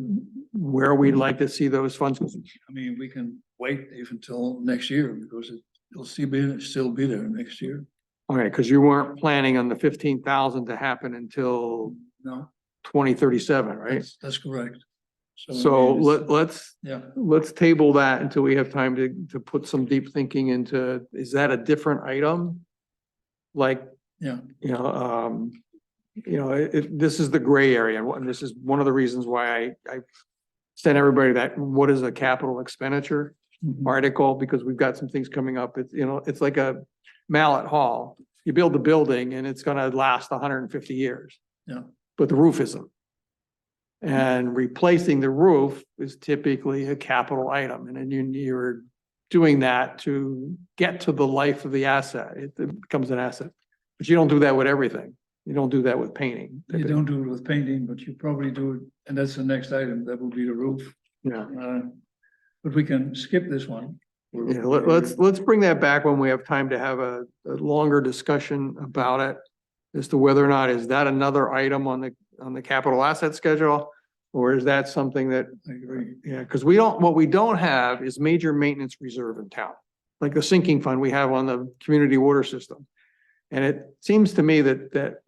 where we'd like to see those funds? I mean, we can wait even till next year because it'll still be there next year. Okay, because you weren't planning on the 15,000 to happen until No, 2037, right? that's correct. So I mean, it's- let's Yeah, table that until we have time to put some deep thinking into, is that a different item? Like, yeah, this is the gray area, and this is one of the reasons why I sent everybody that, what is a capital expenditure mhm, article, because we've got some things coming up. It's like a mallet hall. You build the building and it's gonna last 150 years. Yeah. But the roof isn't. And replacing the roof is typically a capital item, and then you're doing that to get to the life of the asset. It becomes an asset. But you don't do that with everything. You don't do that with painting. You don't do it with painting, but you probably do it, and that's the next item, that will be the roof. Yeah. But we can skip this one. Yeah, let's bring that back when we have time to have a longer discussion about it as to whether or not, is that another item on the capital asset schedule? Or is that something that, I agree. yeah, because what we don't have is major maintenance reserve in town. like the sinking fund we have on the community water system. And it seems to me that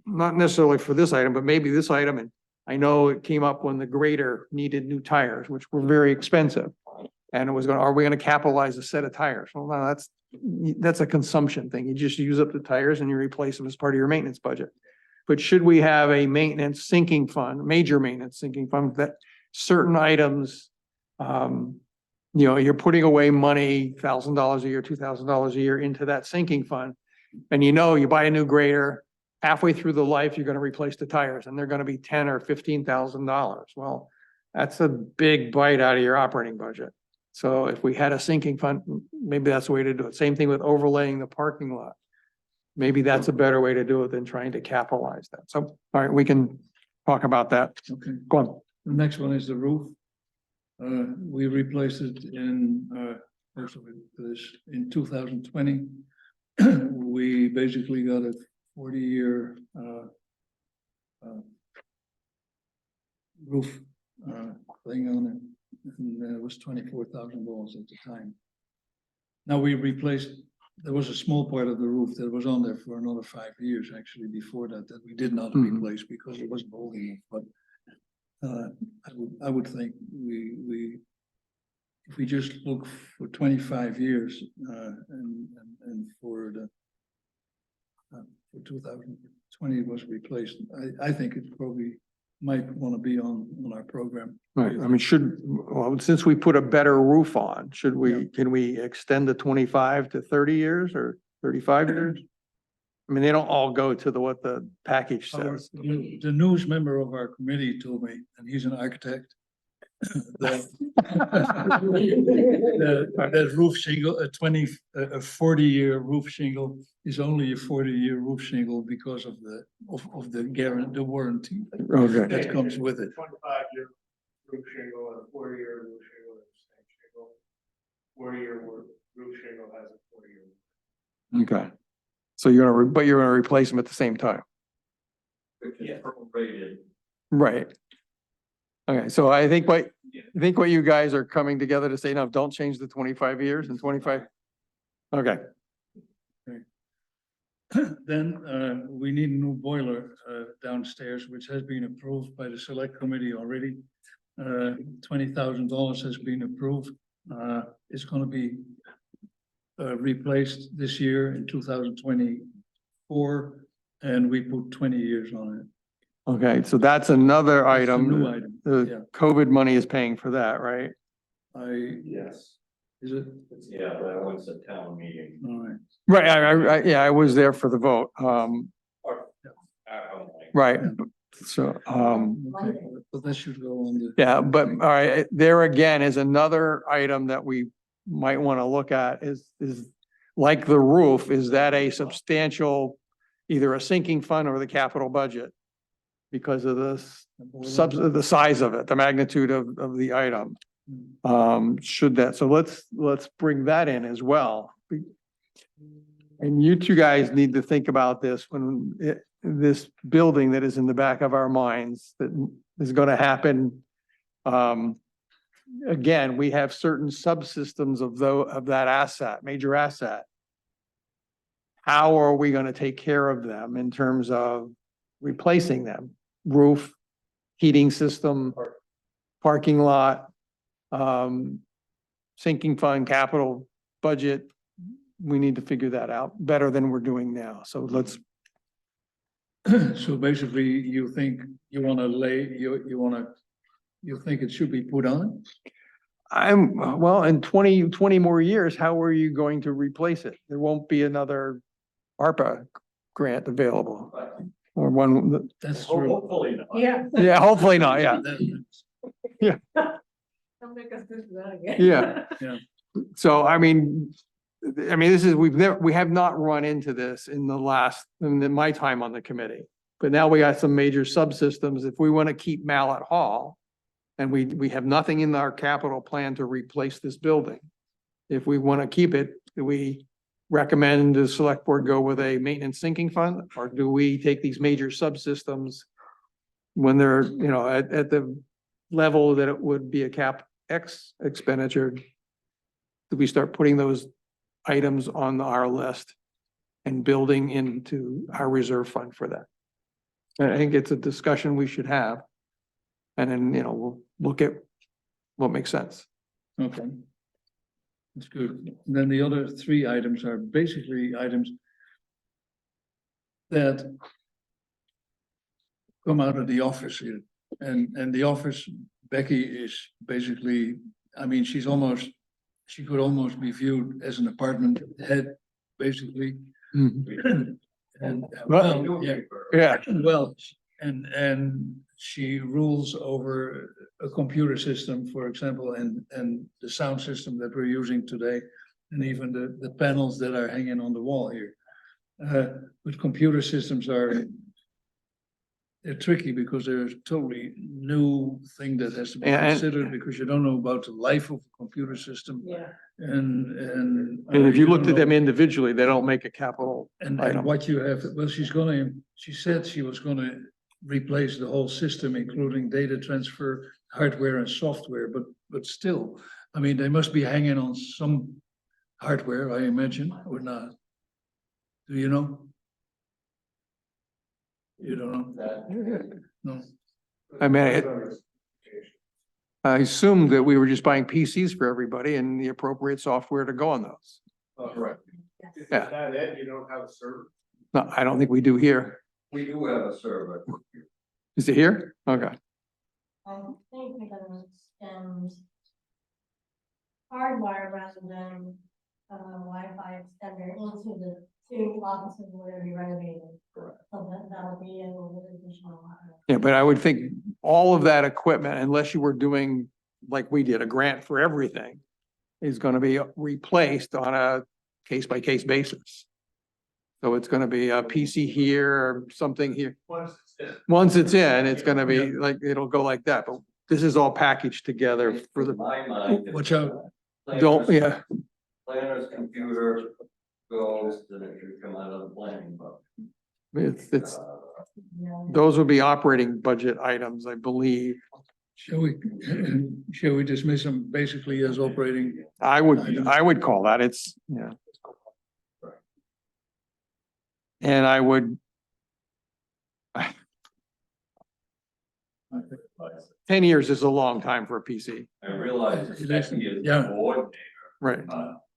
not necessarily for this item, but maybe this item, and I know it came up when the grader needed new tires, which were very expensive. And it was are we gonna capitalize a set of tires? Well, no, that's a consumption thing. You just use up the tires and you replace them as part of your maintenance budget. But should we have a maintenance sinking fund, major maintenance sinking fund, that certain items, you're putting away money, $1,000 a year, $2,000 a year into that sinking fund. And you buy a new grader, halfway through the life, you're gonna replace the tires and they're gonna be $10,000 or $15,000. Well, that's a big bite out of your operating budget. So if we had a sinking fund, maybe that's the way to do it. Same thing with overlaying the parking lot. Maybe that's a better way to do it than trying to capitalize that. So, all right, we can talk about that. Okay. Go on. The next one is the roof. We replaced it in, most of it was in 2020. We basically got a 40-year, roof, thing on it. And it was $24,000 at the time. Now we replaced, there was a small part of the roof that was on there for another 5 years, actually, before that we did not replace because it wasn't old enough. But I would think we if we just look for 25 years and for the for 2020 it was replaced, I think it probably might want to be on our program. Right, I mean, since we put a better roof on, can we extend the 25 to 30 years or 35 years? I mean, they don't all go to what the package says. The news member of our committee told me, and he's an architect, that that roof shingle, a 40-year roof shingle is only a 40-year roof shingle because of the guarantee, the warranty Okay, that comes with it. 25-year roof shingle and a 4-year roof shingle is the same shingle. 4-year roof shingle has a 4-year. okay. So but you're gonna replace them at the same time. Yeah, prorated. Right. Okay, so I think what you guys are coming together to say, no, don't change the 25 years and 25. Okay, Then we need a new boiler downstairs, which has been approved by the select committee already. $20,000 has been approved. It's gonna be replaced this year in 2024, and we put 20 years on it. okay, so that's another That's a item. new item, yeah. The COVID money is paying for that, right? Yes. Is it? Yeah, that was a town meeting. All right. Right, yeah, I was there for the vote. Right, so, Okay, but that should go on the. yeah, but all right, there again is another item that we might want to look at is like the roof, is that a substantial, either a sinking fund or the capital budget? Because of the size of it, the magnitude of the item. Should that, so let's bring that in as well. And you two guys need to think about this this building that is in the back of our minds that is going to happen. Again, we have certain subsystems of that asset, major asset. How are we going to take care of them in terms of replacing them? Roof, heating system, parking lot, sinking fund, capital budget. We need to figure that out better than we're doing now. So let's. So basically, you think you want to you think it should be put on? Well, in 20 more years, how are you going to replace it? There won't be another ARPA grant available. Or one, That's true. Hopefully not. Yeah. yeah, hopefully not, yeah, Don't make us do that again. yeah. Yeah. So, I mean, this is, we have not run into this in my time on the committee. But now we got some major subsystems. If we want to keep Mallet Hall, and we have nothing in our capital plan to replace this building. If we want to keep it, do we recommend the select board go with a maintenance sinking fund? Or do we take these major subsystems when they're, at the level that it would be a CapEx expenditure? do we start putting those items on our list and building into our reserve fund for that? And I think it's a discussion we should have. And then, we'll look at what makes sense. Okay. That's good. And then the other three items are basically items that come out of the office here. And the office, Becky is basically, I mean, she could almost be viewed as an apartment head, basically. And, well, yeah, Yeah. well, and she rules over a computer system, for example, and the sound system that we're using today, and even the panels that are hanging on the wall here. But computer systems they're tricky because they're a totally new thing that has to be And- considered because you don't know about the life of a computer system. Yeah. And And if you looked don't at them know- individually, they don't make a capital And item. what you have, well, she said she was gonna replace the whole system, including data transfer, hardware and software, but still, I mean, they must be hanging on some hardware, I imagine, or not. Do you know? You don't know? No. I mean, I assumed that we were just buying PCs for everybody and the appropriate software to go on those. Correct. Is Yeah. that it? You don't have a server? No, I don't think we do here. We do have a server. Is it here? Okay. I think we're gonna extend hardwire rather than Wi-Fi extender into the two offices we're gonna be renovating. Correct. So that'll be a little additional. Yeah, but I would think all of that equipment, unless you were doing like we did, a grant for everything, is gonna be replaced on a case-by-case basis. So it's gonna be a PC here or something here. Once it's in, it's gonna be like, it'll go like that, but this is all packaged together for In the, my mind. Watch out. don't, yeah. Planner's computer goes, then it should come out of the planning book. It's, those would be operating budget items, I believe. Shall we dismiss them basically as operating? I would call that, it's, yeah. And I would. 10 years is a long time for a PC, I realize It is, Becky is the yeah. coordinator. right?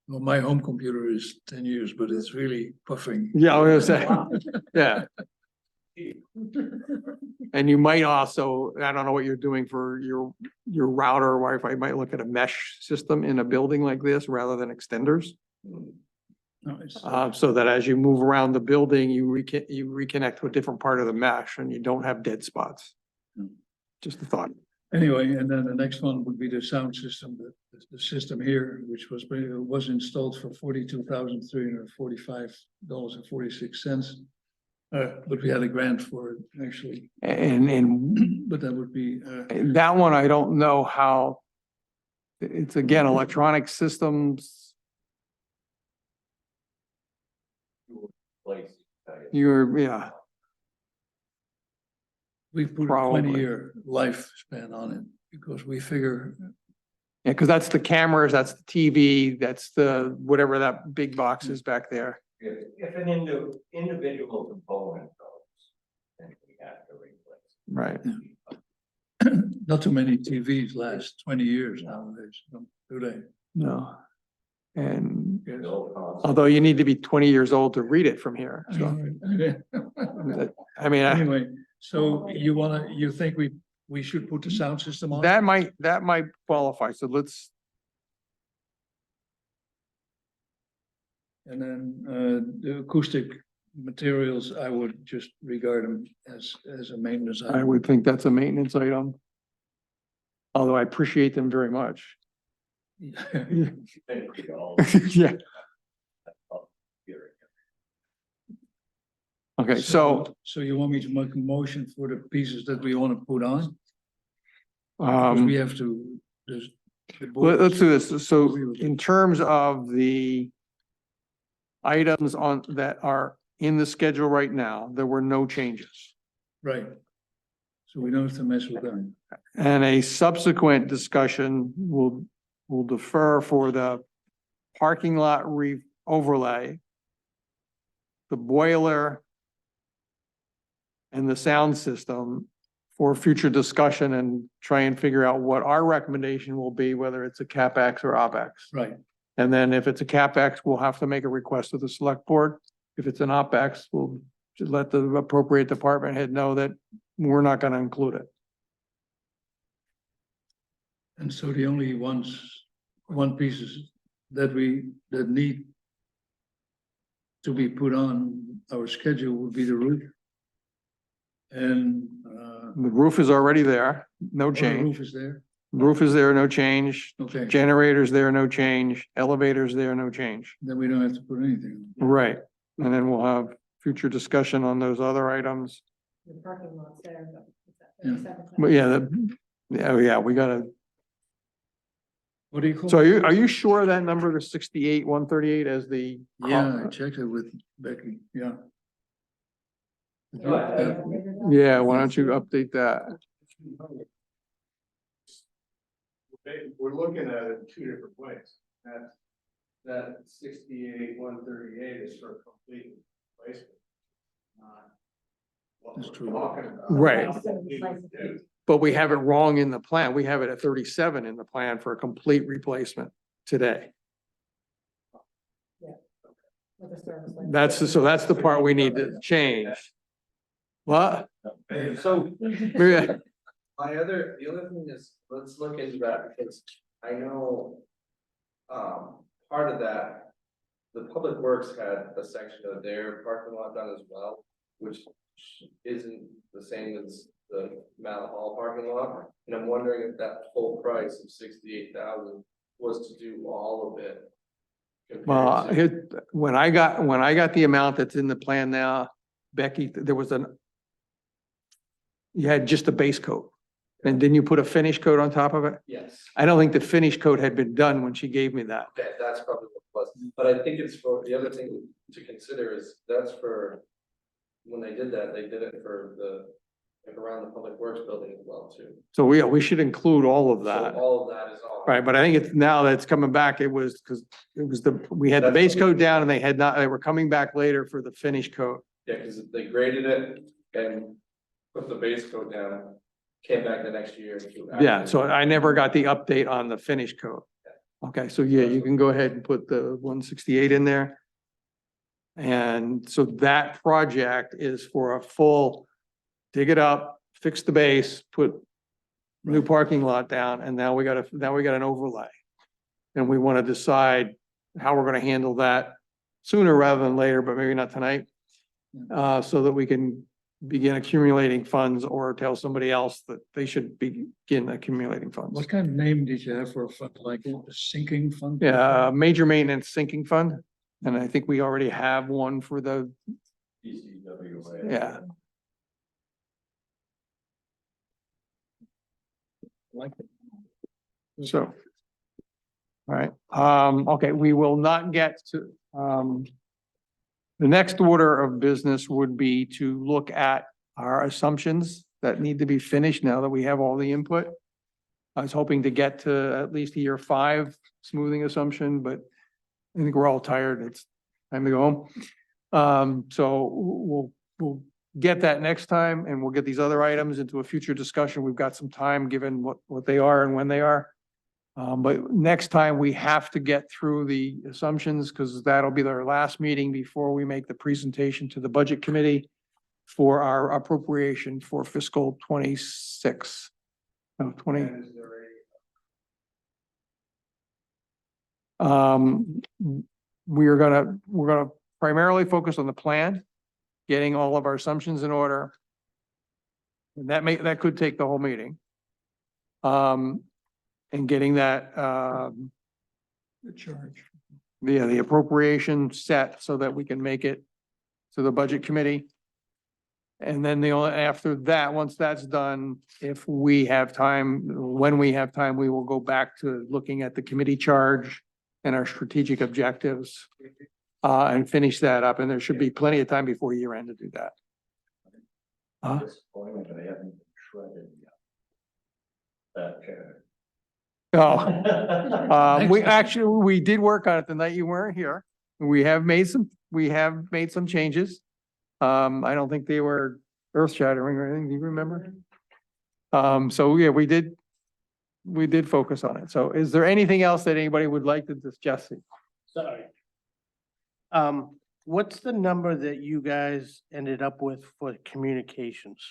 Well, my home computer is 10 years, but it's really puffing. Yeah, I was gonna say, yeah. And you might also, I don't know what you're doing for your router or Wi-Fi, you might look at a mesh system in a building like this rather than extenders. No, it's- So that as you move around the building, you reconnect to a different part of the mesh and you don't have dead spots. Hmm. Just a thought. Anyway, and then the next one would be the sound system, the system here, which was installed for $42,345.46. But we had a grant for it, actually, And but that would be, that one, I don't know how. It's again, electronic systems. Place. Yeah, we put a Probably. 20-year lifespan on it because we figure, yeah, because that's the cameras, that's the TV, that's the, whatever that big box is back there. If an individual component goes, then we have to replace. Right. not too many TVs last 20 years nowadays, do they? No. And The old concept. although you need to be 20 years old to read it from here. So, I mean, Anyway, so you think we should put the sound system on? that might qualify. So let's, And then the acoustic materials, I would just regard them as a maintenance. I item. would think that's a maintenance item. Although I appreciate them very much. Thank you all. Yeah. Okay, so, So you want me to make a motion for the pieces that we want to put on? Because we have to, there's. the board- let's do this. So in terms of the items on that are in the schedule right now, there were no changes. Right. So we don't have to mess with them. And a subsequent discussion will defer for the parking lot overlay, the boiler, and the sound system for future discussion and try and figure out what our recommendation will be, whether it's a CapEx or OpEx. Right. And then if it's a CapEx, we'll have to make a request to the select board. If it's an OpEx, we'll just let the appropriate department head know that we're not gonna include it. And so the only one pieces that need to be put on our schedule would be the roof. And, The roof is already there, no the change. roof is there, Roof is there, no change. okay, Generators there, no change. Elevators there, no change. then we don't have to put anything on. Right. And then we'll have future discussion on those other items. The parking lot's there, but. it's at Yeah. 37,000. But yeah, we gotta, What do you call? so are you sure that number is 68,138 as the? Yeah, I checked it with Becky, yeah. Yeah, why don't you update that? We're looking at it two different ways. That 68,138 is for complete replacement. Not what That's we're true. talking about. Right. Yeah. But we have it wrong in the plan. We have it at 37 in the plan for a complete replacement today. With the service line. So that's the part we need to change. What? So Yeah. the other thing is, let's look into that, because I know, part of that, the Public Works had a section of their parking lot done as well, which isn't the same as the Mount Hall parking lot. And I'm wondering if that full price of 68,000 was to do all of it. Well, compared to- when I got the amount that's in the plan now, Becky, you had just a base coat. And then you put a finish coat on top of it? Yes. I don't think the finish coat had been done when she gave me that. Okay, that's probably what it was, but I think it's for, the other thing to consider is, that's for, when they did that, they did it for like around the Public Works building as well too. So we should include all of So that. all of that is on. Right, but I think it's now that it's coming back, it was because we had the base coat down and they were coming back later for the finish coat. Yeah, because they graded it and put the base coat down, came back the next year. to Yeah, actually- so I never got the update on the finish coat. Okay, so yeah, you can go ahead and put the 168 in there. And so that project is for a full dig it up, fix the base, put new parking lot down, and now we got an overlay. And we want to decide how we're going to handle that sooner rather than later, but maybe not tonight. So that we can begin accumulating funds or tell somebody else that they should begin accumulating funds. What kind of name did you have for a fund, like a sinking fund? Yeah, major maintenance sinking fund, and I think we already have one for the, DCWA. yeah. Like it. So. All right, okay, we will not get to, the next order of business would be to look at our assumptions that need to be finished now that we have all the input. I was hoping to get to at least year 5 smoothing assumption, but I think we're all tired. It's time to go home. So we'll get that next time and we'll get these other items into a future discussion. We've got some time given what they are and when they are. But next time we have to get through the assumptions because that'll be our last meeting before we make the presentation to the budget committee for our appropriation for fiscal 26. No, 20. And is there a We're gonna primarily focus on the plan, getting all of our assumptions in order. And that could take the whole meeting. And getting that, The charge. the appropriation set so that we can make it to the budget committee. And then after that, once that's done, if we have time, when we have time, we will go back to looking at the committee charge and our strategic objectives. And finish that up. And there should be plenty of time before year end to do that. Disappointing, they haven't shredded yet. That, No. We actually, we did work on it the night you weren't here. We have made some changes. I don't think they were earth shattering or anything. Do you remember? So yeah, we did focus on it. So is there anything else that anybody would like to discuss? Sorry. What's the number that you guys ended up with for communications?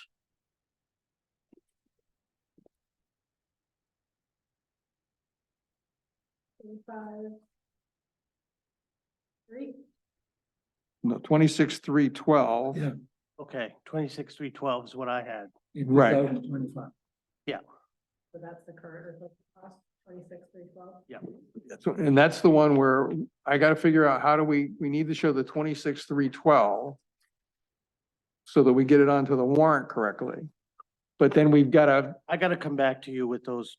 Three. No, 26,312. Yeah. Okay, 26,312 is what I had. In Right. 2025. So that's the current replacement cost, 26,312. And that's the one where I gotta figure out how do we need to show the 26,312 so that we get it onto the warrant correctly. But then we've gotta, I gotta come back to you with those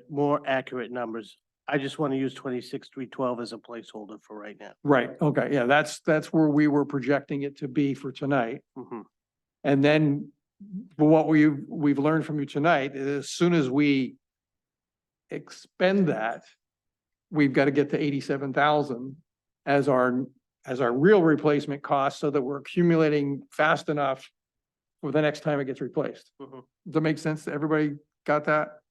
more accurate numbers. I just want to use 26,312 as a placeholder for right now. right, okay, yeah, that's where we were projecting it to be for tonight. Mhm. And then what we've learned from you tonight is as soon as we expend that, we've got to get to 87,000 as our real replacement cost so that we're accumulating fast enough for the next time it gets replaced. Mhm. Does that make sense? Everybody got that?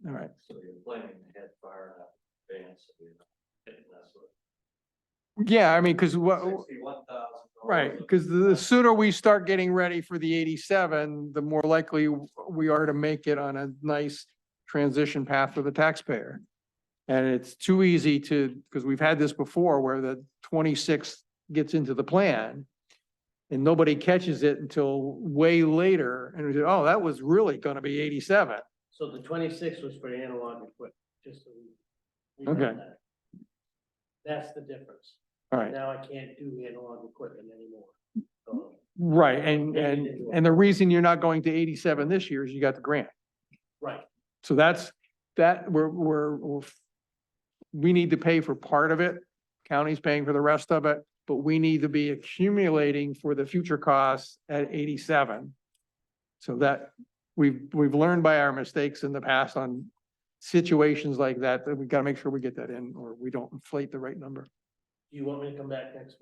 All right. So you're planning ahead far enough in advance. Yeah, I mean, because what, 61,000. right, because the sooner we start getting ready for the 87, the more likely we are to make it on a nice transition path for the taxpayer. And it's too easy to, because we've had this before where the 26 gets into the plan and nobody catches it until way later. And we say, oh, that was really going to be 87. So the 26 was for analog equipment, just so we know Okay. that. That's the difference. All right. Now I can't do analog equipment anymore. So, Right. And the reason you're not going to 87 this year is you got the grant. right, So that's, we need to pay for part of it. County's paying for the rest of it, but we need to be accumulating for the future costs at 87. So that we've learned by our mistakes in the past on situations like that, that we gotta make sure we get that in or we don't inflate the right number. do you want me to come back next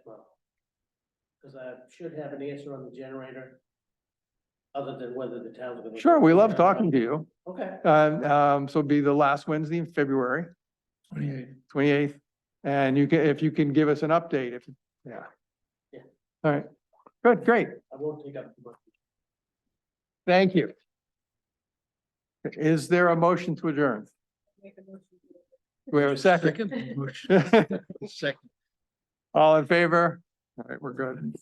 month? Because I should have an answer on the generator. Other than whether the town's gonna. Sure, we love talking to you. Okay. So it'll be the last Wednesday in February, 28. 28th. And you can, if you can give us an update, if, yeah. Yeah. All right, good, great. I won't take up too much. Thank you. Is there a motion to adjourn? Make a motion to- Do we have a second? Second. All in favor? All right, we're good.